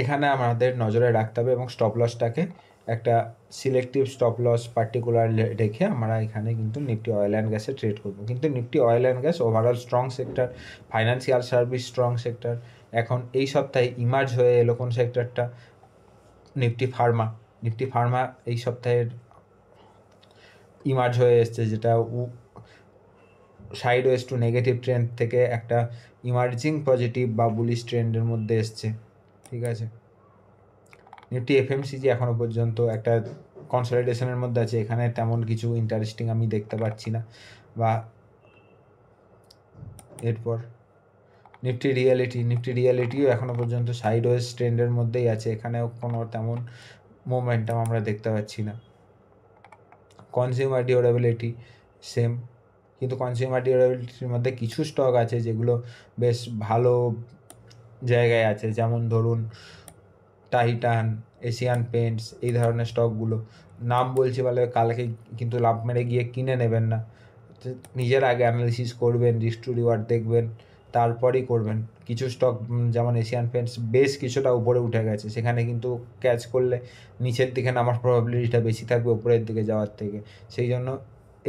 এখানে আমাদের নজরে রাখতে হবে এবং স্টপ লসটাকে একটা সিলেক্টিভ স্টপ লস পার্টিকুলার রেখে আমরা এখানে কিন্তু নিফটি অয়েল অ্যান্ড গ্যাসে ট্রেড করব। কিন্তু Nifty oil and gas overall strong sector, financial service strong sector. এখন এই সপ্তাহে ইমার্জ হয়ে এলো কোন সেক্টরটা? Nifty Pharma. নিফটি ফার্মা এই সপ্তাহের ইমার্জ হয়ে এসছে, যেটা side ways to negative trend থেকে একটা ইমার্জিং পজিটিভ বা বুলিশ ট্রেন্ডের মধ্যে এসছে। ঠিক আছে, নিফটি এফএমসিজি এখনও পর্যন্ত একটা কনসলিডেশনের মধ্যে আছে, এখানে তেমন কিছু ইন্টারেস্টিং আমি দেখতে পাচ্ছি না। বা এরপর নিফটি রিয়েলিটিও এখনও পর্যন্ত সাইড ওয়েজ ট্রেন্ডের মধ্যেই আছে, এখানেও কোনো তেমন মোমেন্টাম আমরা দেখতে পাচ্ছি না। কনজিউমার ডিউরেবিলিটি সেম, কিন্তু কনজিউমার ডিউরেবিলিটির মধ্যে কিছু স্টক আছে যেগুলো বেশ ভালো জায়গায় আছে, যেমন ধরুন টাইটান, এশিয়ান পেন্টস, এই ধরনের স্টকগুলো। নাম বলছি বলে কালকে কিন্তু লাভ মেরে গিয়ে কিনে নেবেন না, নিজের আগে অ্যানালিসিস করবেন, রিস্ক টু রিওয়ার্ড দেখবেন, তারপরেই করবেন। কিছু স্টক যেমন এশিয়ান পেন্টস বেশ কিছুটা উপরে উঠে গেছে, সেখানে কিন্তু ক্যাচ করলে নিচের দিকে নামার প্রবাবিলিটিটা বেশি থাকবে উপরের দিকে যাওয়ার থেকে। সেই জন্য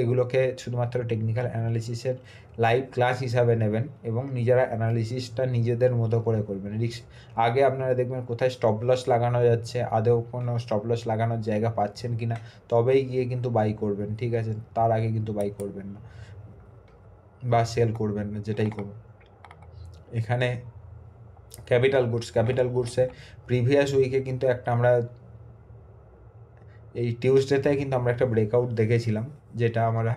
এগুলোকে শুধুমাত্র টেকনিক্যাল অ্যানালিসিসের লাইভ ক্লাস হিসাবে নেবেন এবং নিজেরা অ্যানালিসিসটা নিজেদের মতো করে করবেন। আগে আপনারা দেখবেন কোথায় স্টপ লস লাগানো যাচ্ছে, আদৌ কোনো স্টপ লস লাগানোর জায়গা পাচ্ছেন কি না, তবেই গিয়ে কিন্তু বাই করবেন। ঠিক আছে, তার আগে কিন্তু বাই করবেন না বা সেল করবেন না, যেটাই করুন। এখানে ক্যাপিটাল গুডসে প্রিভিয়াস উইকে কিন্তু একটা আমরা এই টিউসডেতে কিন্তু আমরা একটা ব্রেকআউট দেখেছিলাম, যেটা আমরা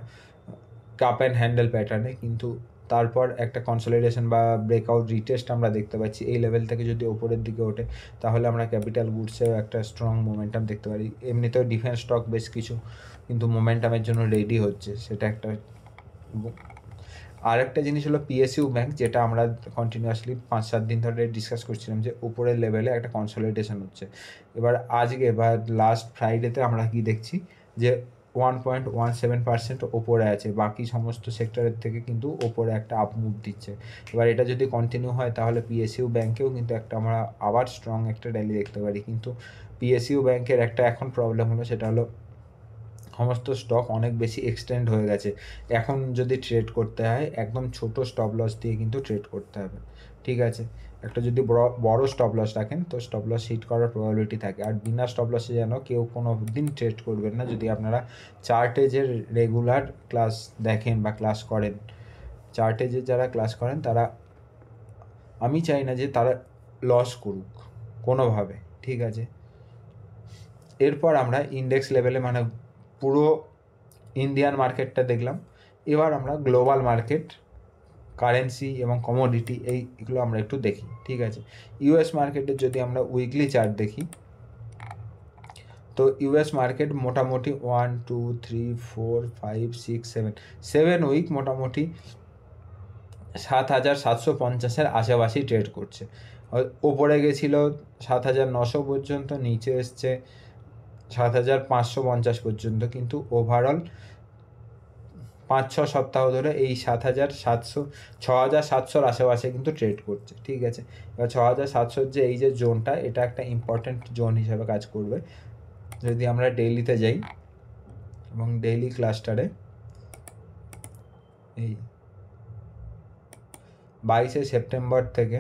কাপ অ্যান্ড হ্যান্ডেল প্যাটার্নে, কিন্তু তারপর একটা কনসলিডেশন বা ব্রেকআউট রিটেস্ট আমরা দেখতে পাচ্ছি। এই লেভেল থেকে যদি ওপরের দিকে ওঠে তাহলে আমরা ক্যাপিটাল গুডসেও একটা স্ট্রং মোমেন্টাম দেখতে পারি। এমনিতেও ডিফেন্স স্টক বেশ কিছু কিন্তু মোমেন্টামের জন্য রেডি হচ্ছে, সেটা একটা। আর একটা জিনিস হলো পিএসইউ ব্যাংক, যেটা আমরা কন্টিনিউয়াসলি 5-7 দিন ধরে ডিসকাস করছিলাম যে উপরের লেভেলে একটা কনসলিডেশন হচ্ছে। এবার আজকে বা লাস্ট ফ্রাইডেতে আমরা কি দেখছি যে 1.17% ওপরে আছে, বাকি সমস্ত সেক্টরের থেকে কিন্তু ওপরে একটা আপ মুভ দিচ্ছে। এবার এটা যদি কন্টিনিউ হয় তাহলে পিএসইউ ব্যাংকেও কিন্তু একটা আমরা আবার স্ট্রং একটা র্যালি দেখতে পারি। কিন্তু পিএসইউ ব্যাংকের একটা এখন প্রবলেম হলো, সেটা হলো সমস্ত স্টক অনেক বেশি এক্সটেন্ড হয়ে গেছে। এখন যদি ট্রেড করতে হয় একদম ছোট স্টপ লস দিয়ে কিন্তু ট্রেড করতে হবে। ঠিক আছে, একটা যদি বড় স্টপ লস রাখেন তো স্টপ লস হিট করার প্রবাবিলিটি থাকে। আর বিনা স্টপ লসে যেন কেউ কোনো দিন ট্রেড করবেন না, যদি আপনারা চার্টে যে রেগুলার ক্লাস দেখেন বা ক্লাস করেন। চার্টে যে যারা ক্লাস করেন তারা, আমি চাই না যে তারা লস করুক কোনোভাবে। ঠিক আছে, এরপর আমরা ইন্ডেক্স লেভেলে মানে পুরো ইন্ডিয়ান মার্কেটটা দেখলাম। এবার আমরা গ্লোবাল মার্কেট, কারেন্সি এবং কমোডিটি এইগুলো আমরা একটু দেখি। ঠিক আছে, ইউএস মার্কেটের যদি আমরা উইকলি চার্ট দেখি তো ইউএস মার্কেট মোটামুটি 1 2 3 4 5 6 7 উইক মোটামুটি 7,750-এর আশেপাশেই ট্রেড করছে। ওপরে গেছিল 7,900 পর্যন্ত, নিচে এসছে 7,550 পর্যন্ত, কিন্তু ওভারঅল 5-6 সপ্তাহ ধরে এই 6,700-6,700-র আশেপাশে কিন্তু ট্রেড করছে। ঠিক আছে, এবার 6,700-র যে এই যে জোনটা, এটা একটা ইম্পর্টেন্ট জোন হিসাবে কাজ করবে। যদি আমরা ডেইলিতে যাই এবং ডেইলি ক্লাস্টারে এই 22শে সেপ্টেম্বর থেকে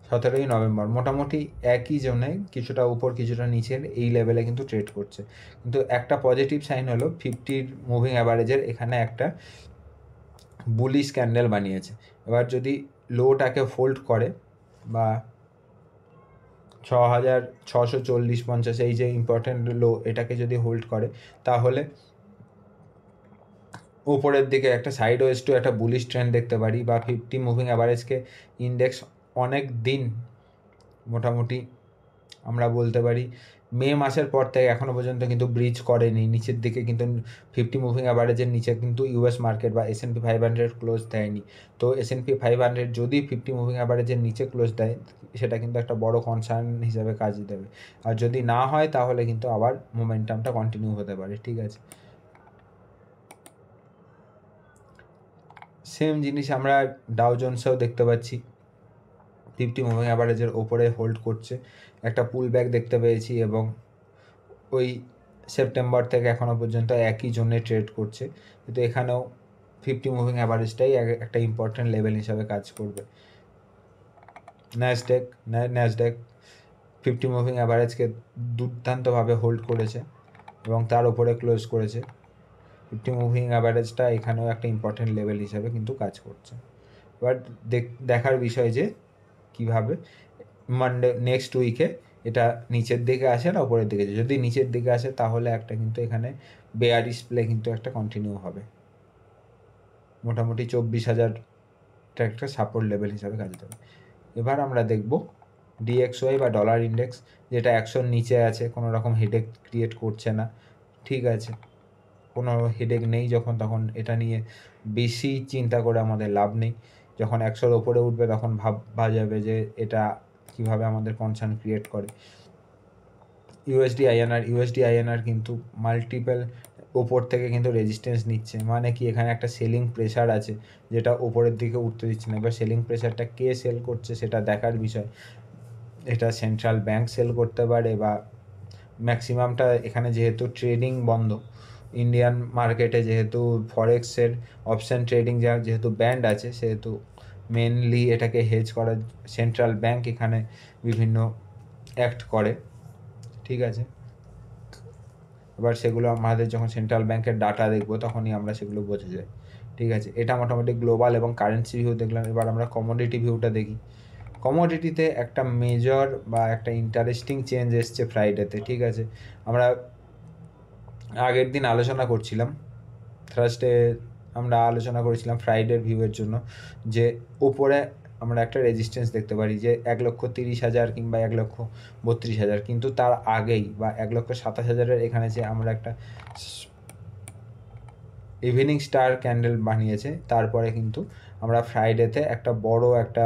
17ই নভেম্বর মোটামুটি একই জোনে, কিছুটা উপর কিছুটা নিচের এই লেভেলে কিন্তু ট্রেড করছে। কিন্তু একটা পজিটিভ সাইন হলো 50 মুভিং অ্যাভারেজের এখানে একটা বুলিশ ক্যান্ডেল বানিয়েছে। এবার যদি লোটাকে হোল্ড করে বা 6,640-50 এই যে ইম্পর্টেন্ট লো, এটাকে যদি হোল্ড করে তাহলে উপরের দিকে একটা সাইড ওয়েজ টু একটা বুলিশ ট্রেন্ড দেখতে পারি। বা 50 মুভিং অ্যাভারেজকে ইন্ডেক্স অনেক দিন মোটামুটি আমরা বলতে পারি মে মাসের পর থেকে এখনও পর্যন্ত কিন্তু ব্রিজ করেনি নিচের দিকে, কিন্তু 50 মুভিং অ্যাভারেজের নিচে কিন্তু ইউএস মার্কেট বা S&P 500 ক্লোজ দেয়নি। তো S&P 500 যদি 50 মুভিং অ্যাভারেজের নিচে ক্লোজ দেয় সেটা কিন্তু একটা বড় কনসার্ন হিসাবে কাজ দেবে। আর যদি না হয় তাহলে কিন্তু আবার মোমেন্টামটা কন্টিনিউ হতে পারে। ঠিক আছে, সেম জিনিস আমরা ডাও জোন্সেও দেখতে পাচ্ছি। 50 মুভিং অ্যাভারেজের ওপরে হোল্ড করছে, একটা পুল ব্যাক দেখতে পেয়েছি এবং ওই সেপ্টেম্বর থেকে এখনও পর্যন্ত একই জোনে ট্রেড করছে, কিন্তু এখানেও 50 মুভিং অ্যাভারেজটাই একটা ইম্পর্ট্যান্ট লেভেল হিসাবে কাজ করবে। ন্যাসড্যাক 50 মুভিং অ্যাভারেজকে দুর্দান্তভাবে হোল্ড করেছে এবং তার উপরে ক্লোজ করেছে। 50 মুভিং অ্যাভারেজটা এখানেও একটা ইম্পর্ট্যান্ট লেভেল হিসাবে কিন্তু কাজ করছে। বাট দেখার বিষয় যে কীভাবে নেক্সট উইকে এটা নিচের দিকে আসে না উপরের দিকে। যদি নিচের দিকে আসে তাহলে একটা কিন্তু এখানে বেয়ারিশ প্লে কিন্তু একটা কন্টিনিউ হবে। মোটামুটি 24,000টা একটা সাপোর্ট লেভেল হিসাবে কাজ দেবে। এবার আমরা দেখব DXY বা ডলার ইন্ডেক্স, যেটা 100-র নিচে আছে, কোনো রকম হেডেক ক্রিয়েট করছে না। ঠিক আছে, কোনো হেডেক নেই যখন, তখন এটা নিয়ে বেশি চিন্তা করে আমাদের লাভ নেই। যখন 100-র ওপরে উঠবে তখন ভাবা যাবে যে এটা কিভাবে আমাদের কনসার্ন ক্রিয়েট করে। USD INR কিন্তু মাল্টিপল ওপর থেকে কিন্তু রেজিস্ট্যান্স নিচ্ছে, মানে কি এখানে একটা সেলিং প্রেশার আছে যেটা ওপরের দিকে উঠতে দিচ্ছে না। এবার সেলিং প্রেশারটা কে সেল করছে সেটা দেখার বিষয়। এটা সেন্ট্রাল ব্যাংক সেল করতে পারে বা ম্যাক্সিমামটা এখানে যেহেতু ট্রেডিং বন্ধ, ইন্ডিয়ান মার্কেটে যেহেতু ফরেক্সের অপশান ট্রেডিং যেহেতু ব্যান্ড আছে, সেহেতু মেনলি এটাকে হেজ করার সেন্ট্রাল ব্যাংক এখানে বিভিন্ন অ্যাক্ট করে। ঠিক আছে, এবার সেগুলো আমাদের যখন সেন্ট্রাল ব্যাংকের ডাটা দেখবো তখনই আমরা সেগুলো বোঝা যায়। ঠিক আছে, এটা মোটামুটি গ্লোবাল এবং কারেন্সি ভিউ দেখলাম। এবার আমরা কমোডিটি ভিউটা দেখি। কমোডিটিতে একটা মেজর বা একটা ইন্টারেস্টিং চেঞ্জ এসছে ফ্রাইডেতে। ঠিক আছে, আমরা আগের দিন আলোচনা করছিলাম, থার্সডে আমরা আলোচনা করেছিলাম ফ্রাইডের ভিউয়ের জন্য, যে উপরে আমরা একটা রেজিস্ট্যান্স দেখতে পারি যে 1,30,000 কিংবা 1,32,000, কিন্তু তার আগেই বা 1,27,000-এর এখানে যে আমরা একটা ইভিনিং স্টার ক্যান্ডেল বানিয়েছে, তারপরে কিন্তু আমরা ফ্রাইডেতে একটা বড় একটা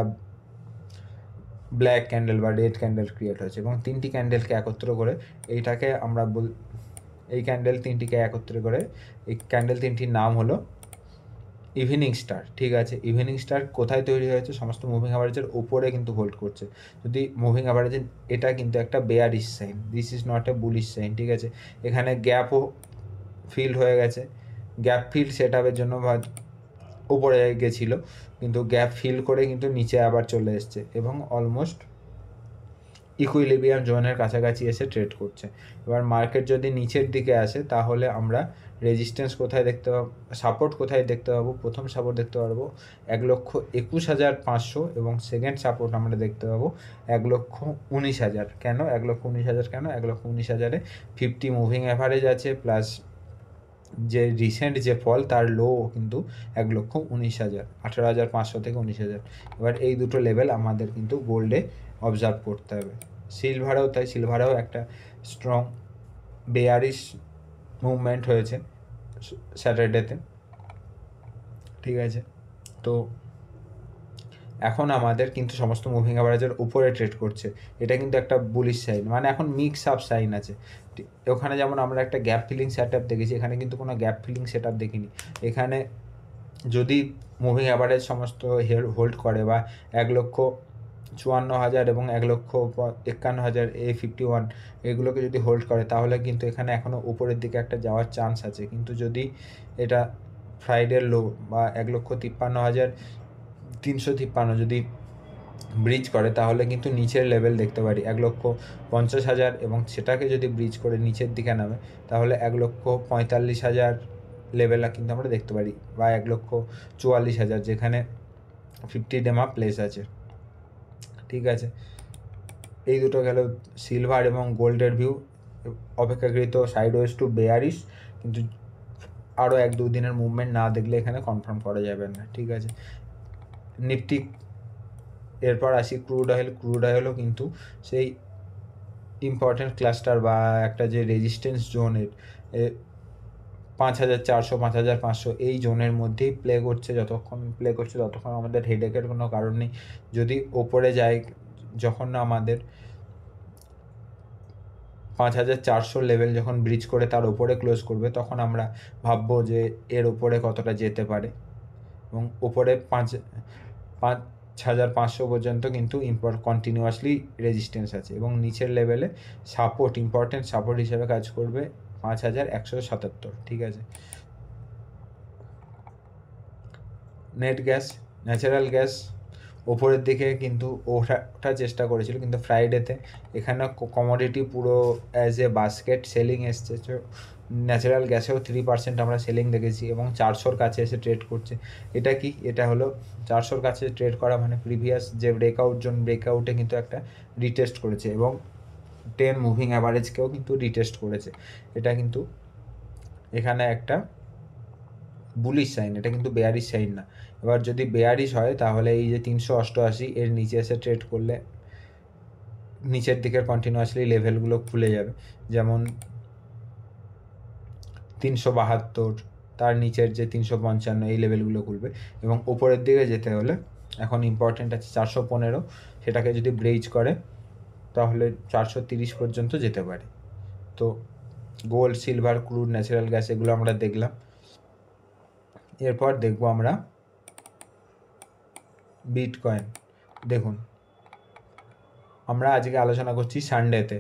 ব্ল্যাক ক্যান্ডেল বা রেড ক্যান্ডেল ক্রিয়েট হয়েছে এবং 3টি ক্যান্ডেলকে একত্র করে এইটাকে আমরা এই ক্যান্ডেল 3টিকে একত্র করে এই ক্যান্ডেল 3টির নাম হলো ইভিনিং স্টার। ঠিক আছে, ইভিনিং স্টার কোথায় তৈরি হয়েছে? সমস্ত মুভিং অ্যাভারেজের ওপরে কিন্তু হোল্ড করছে। যদি মুভিং অ্যাভারেজের এটা কিন্তু একটা bearish sign, this is not a bullish sign. ঠিক আছে, এখানে গ্যাপও ফিল হয়ে গেছে। গ্যাপ ফিল সেট আপের জন্য উপরে গেছিলো, কিন্তু গ্যাপ ফিল করে কিন্তু নিচে আবার চলে এসছে এবং অলমোস্ট ইকুইলিব্রিয়াম জোনের কাছাকাছি এসে ট্রেড করছে। এবার মার্কেট যদি নিচের দিকে আসে তাহলে আমরা রেজিস্ট্যান্স কোথায় দেখতে পাবো, সাপোর্ট কোথায় দেখতে পাবো? প্রথম সাপোর্ট দেখতে পারবো 1,21,500 এবং সেকেন্ড সাপোর্ট আমরা দেখতে পাবো 1,19,000। কেন 1,19,000? কেন 1,19,000-এ 50 মুভিং অ্যাভারেজ আছে, প্লাস যে রিসেন্ট যে ফল তার লো কিন্তু 1,19,000, 18,500 থেকে 19,000। এবার এই দুটো লেভেল আমাদের কিন্তু গোল্ডে অবজার্ভ করতে হবে। সিলভারেও তাই, সিলভারেও একটা স্ট্রং বেয়ারিশ মুভমেন্ট হয়েছে স্যাটারডেতে। ঠিক আছে, তো এখন আমাদের কিন্তু সমস্ত মুভিং অ্যাভারেজের উপরে ট্রেড করছে, এটা কিন্তু একটা বুলিশ সাইন, মানে এখন মিক্স আপ সাইন আছে। ওখানে যেমন আমরা একটা গ্যাপ ফিলিং সেট আপ দেখেছি, এখানে কিন্তু কোনো গ্যাপ ফিলিং সেট আপ দেখিনি। এখানে যদি মুভিং অ্যাভারেজ সমস্ত হোল্ড করে বা 1,54,000 এবং 1,51,000 A51 এগুলোকে যদি হোল্ড করে, তাহলে কিন্তু এখানে এখনও উপরের দিকে একটা যাওয়ার চান্স আছে। কিন্তু যদি এটা ফ্রাইডের লো বা 1,53,353 যদি ব্রিজ করে, তাহলে কিন্তু নিচের লেভেল দেখতে পারি 1,50,000 এবং সেটাকে যদি ব্রিজ করে নিচের দিকে নামে তাহলে 1,45,000 লেভেল কিন্তু আমরা দেখতে পারি, বা 1,44,000, যেখানে 50 ডেমা প্লেস আছে। ঠিক আছে, এই দুটো গেল সিলভার এবং গোল্ডের ভিউ। অপেক্ষাকৃত সাইডওয়েজ টু বেয়ারিশ, কিন্তু আরও 1-2 দিনের মুভমেন্ট না দেখলে এখানে কনফার্ম করা যাবে না। ঠিক আছে, নিফটি, এরপর আসি ক্রুড অয়েলও কিন্তু সেই ইম্পর্টেন্ট ক্লাস্টার বা একটা যে রেজিস্ট্যান্স জোনের 5,400 5,500 এই জোনের মধ্যেই প্লে করছে। যতক্ষণ ততক্ষণ আমাদের হেডেকের কোনো কারণ নেই। যদি ওপরে যায়, যখন আমাদের 5,400 লেভেল যখন ব্রিজ করে তার ওপরে ক্লোজ করবে, তখন আমরা ভাববো যে এর ওপরে কতটা যেতে পারে, এবং ওপরে 5,500 পর্যন্ত কিন্তু কন্টিনিউয়াসলি রেজিস্ট্যান্স আছে, এবং নিচের লেভেলে সাপোর্ট, ইম্পর্টেন্ট সাপোর্ট হিসেবে কাজ করবে 5,177। ঠিক আছে। নেট গ্যাস, ন্যাচারাল গ্যাস ওপরের দিকে কিন্তু ওঠার চেষ্টা করেছিল, কিন্তু ফ্রাইডেতে এখানে কমোডিটি পুরো অ্যাজ এ বাস্কেট সেলিং এসছে। ন্যাচারাল গ্যাসেও 3% আমরা সেলিং দেখেছি, এবং 400-র কাছে এসে ট্রেড করছে। এটা কি? এটা হলো 400-র কাছে ট্রেড করা মানে প্রিভিয়াস যে ব্রেকআউটে কিন্তু একটা রিটেস্ট করেছে, এবং 10 মুভিং অ্যাভারেজকেও কিন্তু রিটেস্ট করেছে। এটা কিন্তু এখানে একটা বুলিশ সাইন, এটা কিন্তু বেয়ারিশ সাইন না। এবার যদি বেয়ারিশ হয় তাহলে এই যে 388 এর নিচে এসে ট্রেড করলে নিচের দিকের কন্টিনিউয়াসলি লেভেলগুলো খুলে যাবে, যেমন 372, তার নিচের যে 355, এই লেভেলগুলো খুলবে। এবং ওপরের দিকে যেতে হলে এখন ইম্পর্টেন্ট আছে 415, সেটাকে যদি ব্রেজ করে তাহলে 430 পর্যন্ত যেতে পারে। তো gold, silver, crude, natural gas এগুলো আমরা দেখলাম। এরপর দেখব আমরা বিটকয়েন। দেখুন, আমরা আজকে আলোচনা করছি সানডেতে।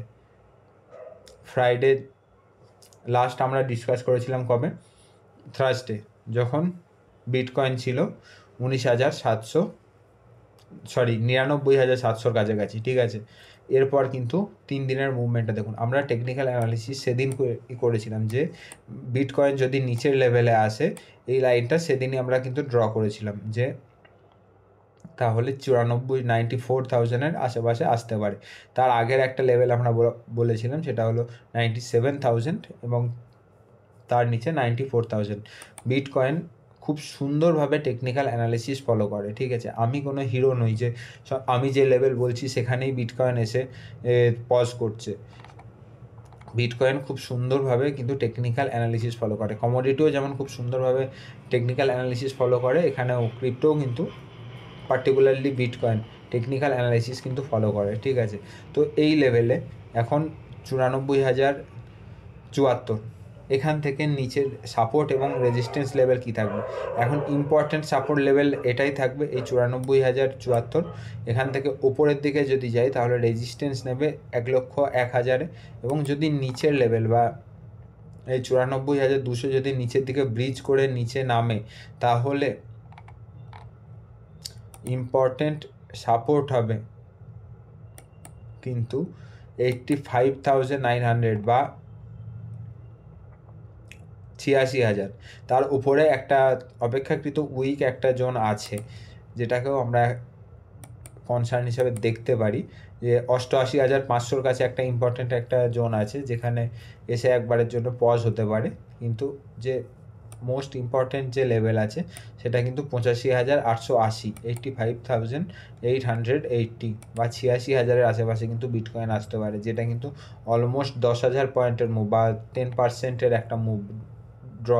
ফ্রাইডে লাস্ট আমরা ডিসকাস করেছিলাম কবে? থার্সডে, যখন বিটকয়েন ছিল 99,700-র কাছাকাছি। ঠিক আছে। এরপর কিন্তু 3 দিনের মুভমেন্টটা দেখুন। আমরা টেকনিক্যাল অ্যানালিসিস সেদিন করেছিলাম যে বিটকয়েন যদি নিচের লেভেলে আসে, এই লাইনটা সেদিনই আমরা কিন্তু ড্র করেছিলাম যে তাহলে 94,000-94,000-এর আশেপাশে আসতে পারে। তার আগের একটা লেভেল আমরা বলেছিলাম, সেটা হলো 97,000, এবং তার নিচে 94,000। বিটকয়েন খুব সুন্দরভাবে টেকনিক্যাল অ্যানালিসিস ফলো করে। ঠিক আছে। আমি কোনো হিরো নই যে আমি যে লেভেল বলছি সেখানেই বিটকয়েন এসে পজ করছে। বিটকয়েন খুব সুন্দরভাবে কিন্তু টেকনিক্যাল অ্যানালিসিস ফলো করে। কমোডিটিও যেমন খুব সুন্দরভাবে টেকনিক্যাল অ্যানালিসিস ফলো করে, এখানেও ক্রিপ্টোও কিন্তু পার্টিকুলারলি বিটকয়েন টেকনিক্যাল অ্যানালাইসিস কিন্তু ফলো করে। ঠিক আছে। তো এই লেভেলে এখন 94,074, এখান থেকে নিচের সাপোর্ট এবং রেজিস্ট্যান্স লেভেল কি থাকবে? এখন ইম্পর্ট্যান্ট সাপোর্ট লেভেল এটাই থাকবে, এই 94,074। এখান থেকে ওপরের দিকে যদি যাই তাহলে রেজিস্ট্যান্স নেবে 1,01,000, এবং যদি নিচের লেভেল বা এই 94,200 যদি নিচের দিকে ব্রিজ করে নিচে নামে, তাহলে ইম্পর্টেন্ট সাপোর্ট হবে কিন্তু 85,900 বা 86,000। তার উপরে একটা অপেক্ষাকৃত উইক একটা জোন আছে, যেটাকেও আমরা কনসার্ন হিসাবে দেখতে পারি, যে 88,500-র কাছে একটা ইম্পর্টেন্ট একটা জোন আছে, যেখানে এসে একবারের জন্য পজ হতে পারে। কিন্তু যে মোস্ট ইম্পর্টেন্ট যে লেভেল আছে সেটা কিন্তু 85,880, 85,880 বা 86,000-এর আশেপাশে কিন্তু বিটকয়েন আসতে পারে, যেটা কিন্তু অলমোস্ট 10,000 পয়েন্টের মুভ বা 10%-এর একটা মুভ ড্র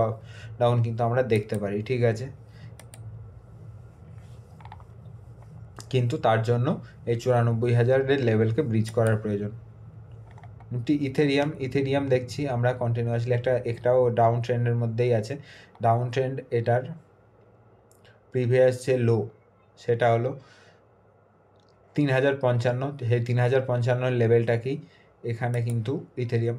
ডাউন কিন্তু আমরা দেখতে পারি। ঠিক আছে। কিন্তু তার জন্য এই 94,000-এর লেভেলকে ব্রিজ করার প্রয়োজন। ইথেরিয়াম দেখছি আমরা কন্টিনিউয়াসলি একটাও ডাউন ট্রেন্ডের মধ্যেই আছে। ডাউন ট্রেন্ড, এটার প্রিভিয়াস যে লো সেটা হলো 3,055। সেই 3,055 লেভেলটাকেই এখানে কিন্তু ইথেরিয়াম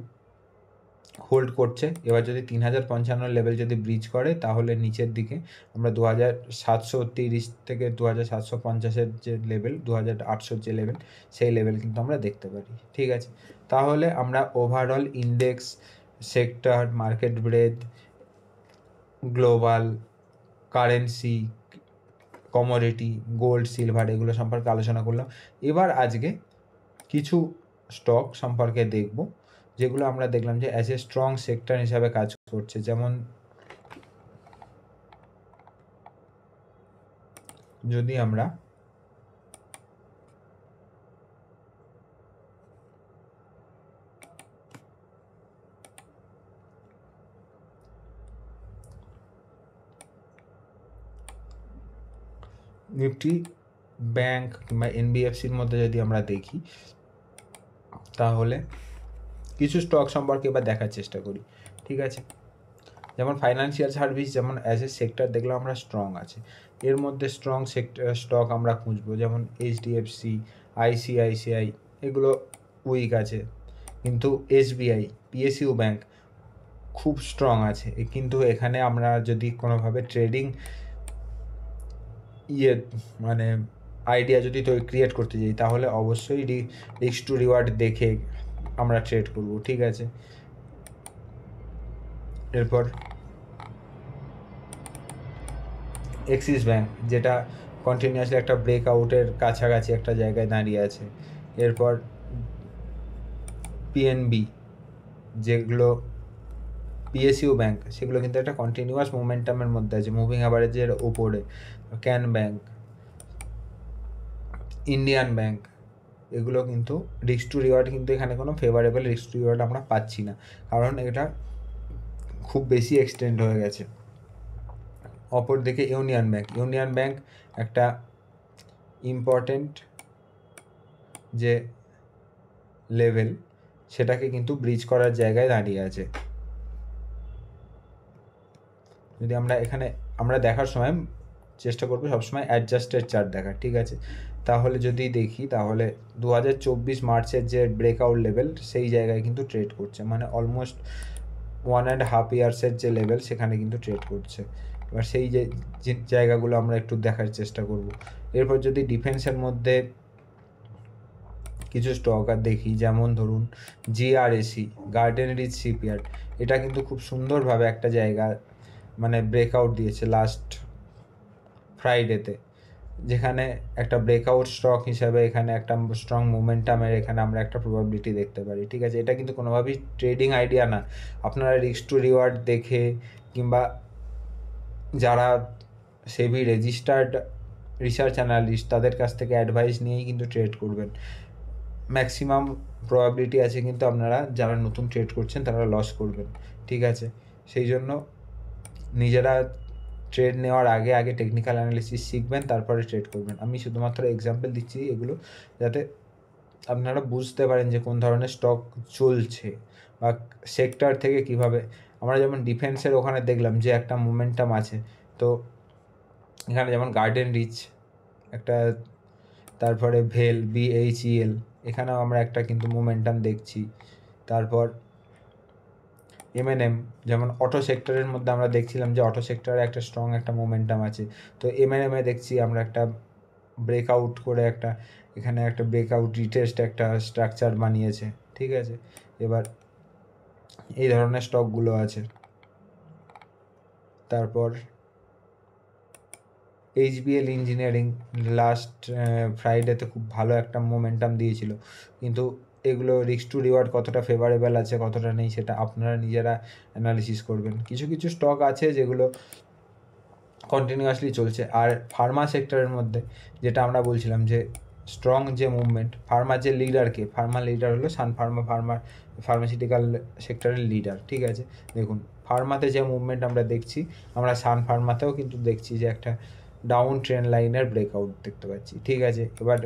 হোল্ড করছে। এবার যদি 3,055 লেভেল যদি ব্রিজ করে তাহলে নিচের দিকে আমরা 2,730 থেকে 2,750-এর যে লেভেল, 2,800-র যে লেভেল, সেই লেভেল কিন্তু আমরা দেখতে পারি। ঠিক আছে। তাহলে আমরা overall index, sector, market breadth, global, currency, commodity, gold, silver এগুলো সম্পর্কে আলোচনা করলাম। এবার আজকে কিছু স্টক সম্পর্কে দেখব যেগুলো আমরা দেখলাম যে অ্যাজ এ স্ট্রং সেক্টর হিসাবে কাজ করছে। যেমন যদি আমরা নিফটি, ব্যাংক কিংবা এনবিএফসির মধ্যে যদি আমরা দেখি, তাহলে কিছু স্টক সম্পর্কে এবার দেখার চেষ্টা করি। ঠিক আছে। যেমন ফাইন্যান্সিয়াল সার্ভিস যেমন অ্যাজ এ সেক্টর দেখলাম আমরা স্ট্রং আছে, এর মধ্যে স্ট্রং স্টক আমরা খুঁজবো, যেমন এইচডিএফসি, আইসিআইসিআই এগুলো উইক আছে, কিন্তু এসবিআই, পিএসইউ ব্যাংক খুব স্ট্রং আছে। কিন্তু এখানে আমরা যদি কোনোভাবে ট্রেডিং মানে আইডিয়া যদি ক্রিয়েট করতে যাই, তাহলে অবশ্যই রিস্ক টু রিওয়ার্ড দেখে আমরা ট্রেড করব, ঠিক আছে। এরপর এক্সিস ব্যাংক, যেটা কন্টিনিউয়াসলি একটা ব্রেকআউটের কাছাকাছি একটা জায়গায় দাঁড়িয়ে আছে। এরপর পিএনবি, যেগুলো পিএসইউ ব্যাংক, সেগুলো কিন্তু একটা কন্টিনিউয়াস মোমেন্টামের মধ্যে আছে, মুভিং অ্যাভারেজের ওপরে। ক্যান ব্যাংক, ইন্ডিয়ান ব্যাংক, এগুলো কিন্তু রিস্ক টু রিওয়ার্ড কিন্তু এখানে কোনো ফেভারেবল রিস্ক টু রিওয়ার্ড আমরা পাচ্ছি না, কারণ এটা খুব বেশি এক্সটেন্ড হয়ে গেছে। অপরদিকে ইউনিয়ন ব্যাংক একটা ইম্পর্টেন্ট যে লেভেল, সেটাকে কিন্তু ব্রিজ করার জায়গায় দাঁড়িয়ে আছে। যদি আমরা দেখার সময় চেষ্টা করবো সবসময় অ্যাডজাস্টেড চার্ট দেখার, ঠিক আছে। তাহলে যদি দেখি, তাহলে 2024 মার্চের যে ব্রেকআউট লেভেল, সেই জায়গায় কিন্তু ট্রেড করছে, মানে অলমোস্ট 1.5 ইয়ার্সের যে লেভেল, সেখানে কিন্তু ট্রেড করছে। এবার সেই যে জায়গাগুলো আমরা একটু দেখার চেষ্টা করব। এরপর যদি ডিফেন্সের মধ্যে কিছু স্টক আর দেখি, যেমন ধরুন জিআরএসি, গার্ডেন রিচ শিপইয়ার্ড, এটা কিন্তু খুব সুন্দরভাবে একটা জায়গা মানে ব্রেকআউট দিয়েছে লাস্ট ফ্রাইডেতে, যেখানে একটা ব্রেকআউট স্টক হিসাবে এখানে একটা স্ট্রং মোমেন্টামের এখানে আমরা একটা প্রবাবিলিটি দেখতে পারি, ঠিক আছে। এটা কিন্তু কোনোভাবেই ট্রেডিং আইডিয়া না, আপনারা রিস্ক টু রিওয়ার্ড দেখে কিংবা যারা সেবি রেজিস্টার্ড রিসার্চ অ্যানালিস্ট তাদের কাছ থেকে অ্যাডভাইস নিয়েই কিন্তু ট্রেড করবেন। ম্যাক্সিমাম প্রবাবিলিটি আছে কিন্তু আপনারা যারা নতুন ট্রেড করছেন তারা লস করবেন, ঠিক আছে। সেই জন্য নিজেরা ট্রেড নেওয়ার আগে টেকনিক্যাল অ্যানালিসিস শিখবেন, তারপরে ট্রেড করবেন। আমি শুধুমাত্র এক্সাম্পল দিচ্ছি এগুলো, যাতে আপনারা বুঝতে পারেন যে কোন ধরনের স্টক চলছে বা সেক্টর থেকে কিভাবে। আমরা যেমন ডিফেন্সের ওখানে দেখলাম যে একটা মোমেন্টাম আছে, তো এখানে যেমন গার্ডেন রিচ একটা, তারপরে BHEL, এখানেও আমরা একটা কিন্তু মোমেন্টাম দেখছি। তারপর M&M, যেমন অটো সেক্টরের মধ্যে আমরা দেখছিলাম যে অটো সেক্টরে একটা স্ট্রং একটা মোমেন্টাম আছে, তো M&M দেখছি আমরা একটা ব্রেকআউট করে এখানে একটা ব্রেকআউট রিটেস্ট একটা স্ট্রাকচার বানিয়েছে, ঠিক আছে। এবার এই ধরনের স্টকগুলো আছে। তারপর HBL ইঞ্জিনিয়ারিং লাস্ট ফ্রাইডেতে খুব ভালো একটা মোমেন্টাম দিয়েছিল, কিন্তু এগুলো রিস্ক টু রিওয়ার্ড কতটা ফেভারেবল আছে কতটা নেই সেটা আপনারা নিজেরা অ্যানালিসিস করবেন। কিছু স্টক আছে যেগুলো কন্টিনিউয়াসলি চলছে। আর ফার্মা সেক্টরের মধ্যে যেটা আমরা বলছিলাম যে স্ট্রং যে মুভমেন্ট, ফার্মার যে লিডারকে, ফার্মা লিডার হলো সান ফার্মাসিউটিক্যাল সেক্টরের লিডার, ঠিক আছে। দেখুন ফার্মাতে যে মুভমেন্ট আমরা দেখছি, আমরা সান ফার্মাতেও কিন্তু দেখছি যে একটা ডাউন ট্রেন্ড লাইনের ব্রেকআউট দেখতে পাচ্ছি, ঠিক আছে। এবার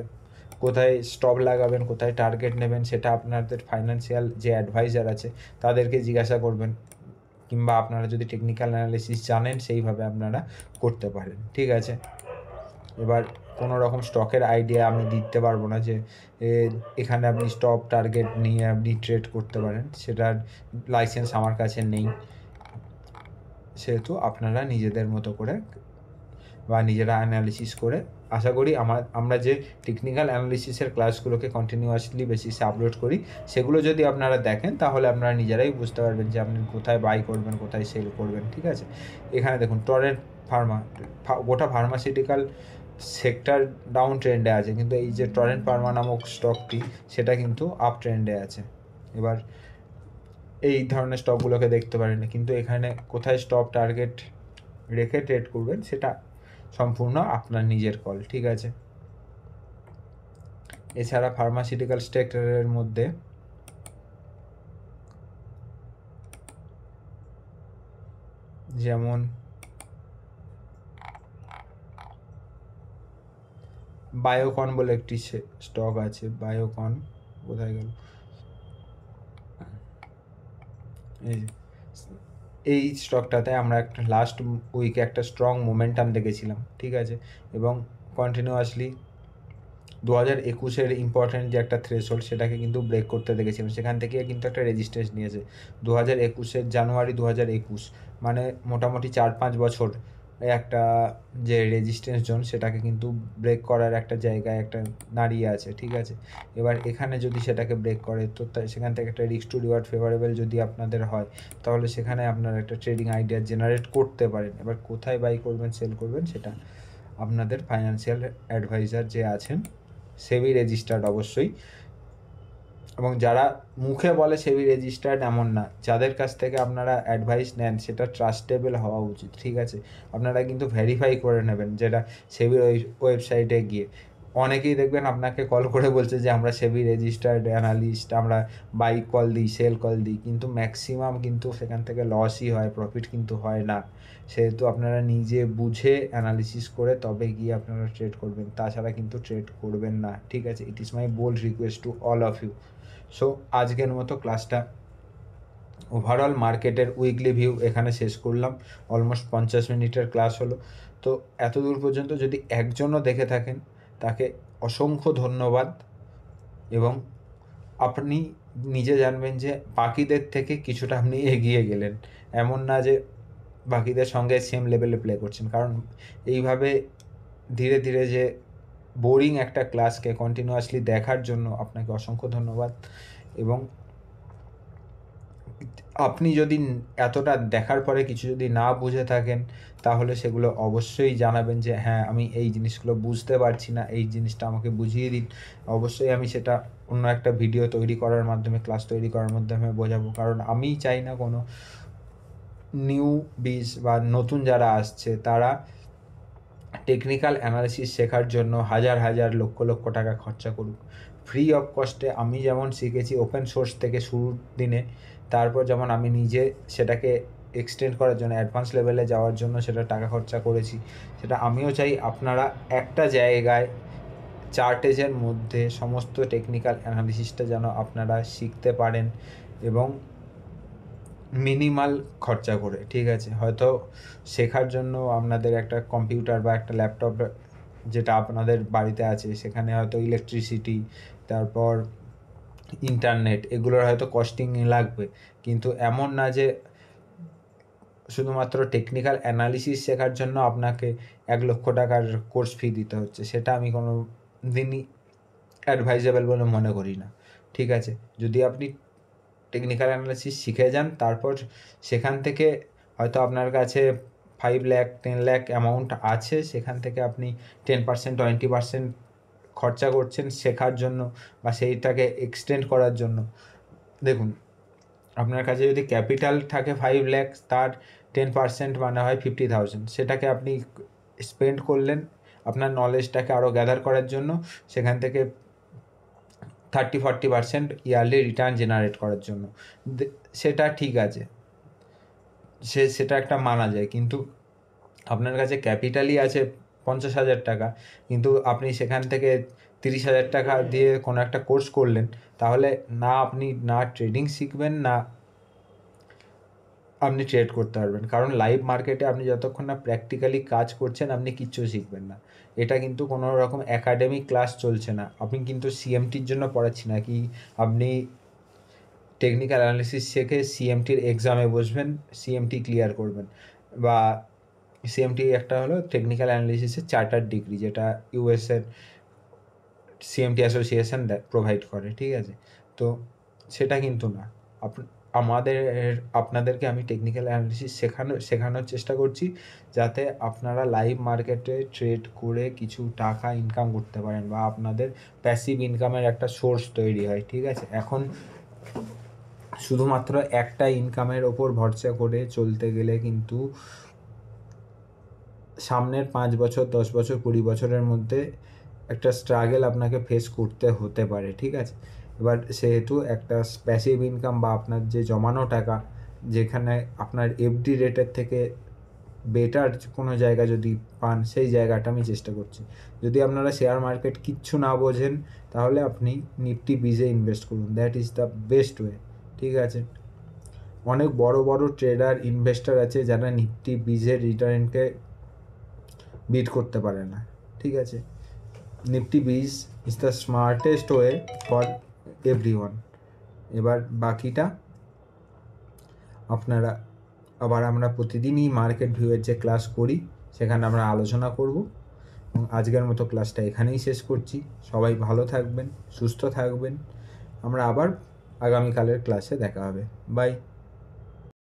কোথায় স্টপ লাগাবেন, কোথায় টার্গেট নেবেন, সেটা আপনাদের ফাইন্যান্সিয়াল যে অ্যাডভাইজার আছে তাদেরকে জিজ্ঞাসা করবেন, কিংবা আপনারা যদি টেকনিক্যাল অ্যানালিসিস জানেন সেইভাবে আপনারা করতে পারেন, ঠিক আছে। এবার কোনো রকম স্টকের আইডিয়া আমি দিতে পারবো না যে এখানে আপনি স্টপ টার্গেট নিয়ে আপনি ট্রেড করতে পারেন, সেটার লাইসেন্স আমার কাছে নেই। সেহেতু আপনারা নিজেদের মতো করে বা নিজেরা অ্যানালিসিস করে, আশা করি আমরা যে টেকনিক্যাল অ্যানালিসিসের ক্লাসগুলোকে কন্টিনিউয়াসলি বেসিসে আপলোড করি, সেগুলো যদি আপনারা দেখেন তাহলে আপনারা নিজেরাই বুঝতে পারবেন যে আপনি কোথায় বাই করবেন, কোথায় সেল করবেন, ঠিক আছে। এখানে দেখুন টরেন্ট ফার্মা, গোটা ফার্মাসিউটিক্যাল সেক্টর ডাউন ট্রেন্ডে আছে, কিন্তু এই যে টরেন্ট ফার্মা নামক স্টকটি, সেটা কিন্তু আপ ট্রেন্ডে আছে। এবার এই ধরনের স্টকগুলোকে দেখতে পারেন, কিন্তু এখানে কোথায় স্টপ টার্গেট রেখে ট্রেড করবেন সেটা সম্পূর্ণ আপনার নিজের কল, ঠিক আছে। এছাড়া ফার্মাসিউটিক্যাল সেক্টরের মধ্যে যেমন বায়োকন বলে একটি স্টক আছে, বায়োকন কোথায় গেল, এই এই স্টকটাতে আমরা একটা লাস্ট উইকে একটা স্ট্রং মোমেন্টাম দেখেছিলাম, ঠিক আছে, এবং কন্টিনিউয়াসলি 2021-এর ইম্পর্ট্যান্ট যে একটা থ্রেশহোল্ড সেটাকে কিন্তু ব্রেক করতে দেখেছিলাম, সেখান থেকে কিন্তু একটা রেজিস্ট্যান্স নিয়েছে 2021-এর জানুয়ারি 2021, মানে মোটামুটি 4-5 বছর একটা যে রেজিস্ট্যান্স জোন সেটাকে কিন্তু ব্রেক করার একটা জায়গায় একটা দাঁড়িয়ে আছে, ঠিক আছে। এবার এখানে যদি সেটাকে ব্রেক করে তো সেখান থেকে একটা রিস্ক টু রিওয়ার্ড ফেভারেবল যদি আপনাদের হয় তাহলে সেখানে আপনারা একটা ট্রেডিং আইডিয়া জেনারেট করতে পারেন। এবার কোথায় বাই করবেন সেল করবেন সেটা আপনাদের ফাইন্যান্সিয়াল অ্যাডভাইজার যে আছেন, সেবি রেজিস্টার্ড অবশ্যই, এবং যারা মুখে বলে সেবি রেজিস্টার্ড এমন না, যাদের কাছ থেকে আপনারা অ্যাডভাইস নেন সেটা ট্রাস্টেবল হওয়া উচিত, ঠিক আছে। আপনারা কিন্তু ভেরিফাই করে নেবেন, যেটা সেবির ওয়েবসাইটে গিয়ে অনেকেই দেখবেন আপনাকে কল করে বলছে যে আমরা সেবি রেজিস্টার্ড অ্যানালিস্ট, আমরা বাই কল দিই, সেল কল দিই, কিন্তু ম্যাক্সিমাম কিন্তু সেখান থেকে লসই হয়, প্রফিট কিন্তু হয় না। সেহেতু আপনারা নিজে বুঝে অ্যানালিসিস করে তবে গিয়ে আপনারা ট্রেড করবেন, তাছাড়া কিন্তু ট্রেড করবেন না, ঠিক আছে। It is my bold request to all of you. So আজকের মতো ক্লাসটা ওভারঅল মার্কেটের উইকলি ভিউ এখানে শেষ করলাম। অলমোস্ট 50 মিনিটের ক্লাস হলো। তো এত দূর পর্যন্ত যদি একজনও দেখে থাকেন তাকে অসংখ্য ধন্যবাদ, এবং আপনি নিজে জানবেন যে বাকিদের থেকে কিছুটা আপনি এগিয়ে গেলেন, এমন না যে বাকিদের সঙ্গে সেম লেভেলে প্লে করছেন, কারণ এইভাবে ধীরে ধীরে যে বোরিং একটা ক্লাসকে কন্টিনিউয়াসলি দেখার জন্য আপনাকে অসংখ্য ধন্যবাদ। এবং আপনি যদি এতটা দেখার পরে কিছু যদি না বুঝে থাকেন তাহলে সেগুলো অবশ্যই জানাবেন যে হ্যাঁ আমি এই জিনিসগুলো বুঝতে পারছি না, এই জিনিসটা আমাকে বুঝিয়ে দিন। অবশ্যই আমি সেটা অন্য একটা ভিডিও তৈরি করার মাধ্যমে, ক্লাস তৈরি করার মাধ্যমে বোঝাবো, কারণ আমি চাই না কোনো নিউ বিজ বা নতুন যারা আসছে তারা টেকনিক্যাল অ্যানালিসিস শেখার জন্য হাজার হাজার লক্ষ লক্ষ টাকা খরচা করুক। ফ্রি অফ কস্টে আমি যেমন শিখেছি ওপেন সোর্স থেকে শুরুর দিনে, তারপর যেমন আমি নিজে সেটাকে এক্সটেন্ড করার জন্য অ্যাডভান্স লেভেলে যাওয়ার জন্য সেটা টাকা খরচা করেছি, সেটা আমিও চাই আপনারা একটা জায়গায় চার্টেজের মধ্যে সমস্ত টেকনিক্যাল অ্যানালিসিসটা যেন আপনারা শিখতে পারেন, এবং মিনিমাল খরচা করে, ঠিক আছে। হয়তো শেখার জন্য আপনাদের একটা কম্পিউটার বা একটা ল্যাপটপ যেটা আপনাদের বাড়িতে আছে সেখানে হয়তো ইলেকট্রিসিটি, তারপর ইন্টারনেট, এগুলোর হয়তো কস্টিং লাগবে, কিন্তু এমন না যে শুধুমাত্র টেকনিক্যাল অ্যানালিসিস শেখার জন্য আপনাকে 1 লক্ষ টাকার কোর্স ফি দিতে হচ্ছে, সেটা আমি কোনো দিনই অ্যাডভাইজেবল বলে মনে করি না, ঠিক আছে। যদি আপনি টেকনিক্যাল অ্যানালিসিস শিখে যান, তারপর সেখান থেকে হয়তো আপনার কাছে 5 লাখ 10 লাখ অ্যামাউন্ট আছে, সেখান থেকে আপনি 10% 20% খরচা করছেন শেখার জন্য বা সেইটাকে এক্সটেন্ড করার জন্য। দেখুন, আপনার কাছে যদি ক্যাপিটাল থাকে 5 লাখ, তার 10% মানে হয় 50,000, সেটাকে আপনি স্পেন্ড করলেন আপনার নলেজটাকে আরও গ্যাদার করার জন্য, সেখান থেকে 30-40% ইয়ারলি রিটার্ন জেনারেট করার জন্য। সেটা ঠিক আছে, সেটা একটা মানা যায়, কিন্তু আপনার কাছে ক্যাপিটালই আছে 50,000 টাকা, কিন্তু আপনি সেখান থেকে 30,000 টাকা দিয়ে কোনো একটা কোর্স করলেন, তাহলে না আপনি না ট্রেডিং শিখবেন, না আপনি ট্রেড করতে পারবেন, কারণ লাইভ মার্কেটে আপনি যতক্ষণ না প্র্যাকটিক্যালি কাজ করছেন আপনি কিচ্ছু শিখবেন না। এটা কিন্তু কোনো রকম একাডেমিক ক্লাস চলছে না, আপনি কিন্তু সিএমটির জন্য পড়াচ্ছি না কি আপনি টেকনিক্যাল অ্যানালিসিস শেখে সিএমটির এক্সামে বসবেন, সিএমটি ক্লিয়ার করবেন, বা সিএমটি একটা হলো টেকনিক্যাল অ্যানালিসিসের চার্টার্ড ডিগ্রি, যেটা ইউএসের সিএমটি অ্যাসোসিয়েশন প্রোভাইড করে, ঠিক আছে। তো সেটা কিন্তু না, আপনাদেরকে আমি টেকনিক্যাল অ্যানালিসিস শেখানোর চেষ্টা করছি যাতে আপনারা লাইভ মার্কেটে ট্রেড করে কিছু টাকা ইনকাম করতে পারেন বা আপনাদের প্যাসিভ ইনকামের একটা সোর্স তৈরি হয়, ঠিক আছে। এখন শুধুমাত্র একটা ইনকামের ওপর ভরসা করে চলতে গেলে কিন্তু সামনের 5 বছর 10 বছর 20 বছরের মধ্যে একটা স্ট্রাগল আপনাকে ফেস করতে হতে পারে, ঠিক আছে। এবার সেহেতু একটা প্যাসিভ ইনকাম বা আপনার যে জমানো টাকা, যেখানে আপনার এফডি রেটের থেকে বেটার কোনো জায়গা যদি পান, সেই জায়গাটা আমি চেষ্টা করছি। যদি আপনারা শেয়ার মার্কেট কিচ্ছু না বোঝেন তাহলে আপনি নিফটি বিজে ইনভেস্ট করুন, that is the best way, ঠিক আছে। অনেক বড় বড় ট্রেডার ইনভেস্টার আছে যারা নিফটি বিজের রিটার্নকে বিট করতে পারে না, ঠিক আছে। নিফটি বিজ is the smartest way for everyone. এবার বাকিটা আপনারা আবার আমরা প্রতিদিনই মার্কেট ভিউয়ের যে ক্লাস করি সেখানে আমরা আলোচনা করব, এবং আজকের মতো ক্লাসটা এখানেই শেষ করছি। সবাই ভালো থাকবেন, সুস্থ থাকবেন। আমরা আবার আগামীকালের ক্লাসে দেখা হবে। বাই।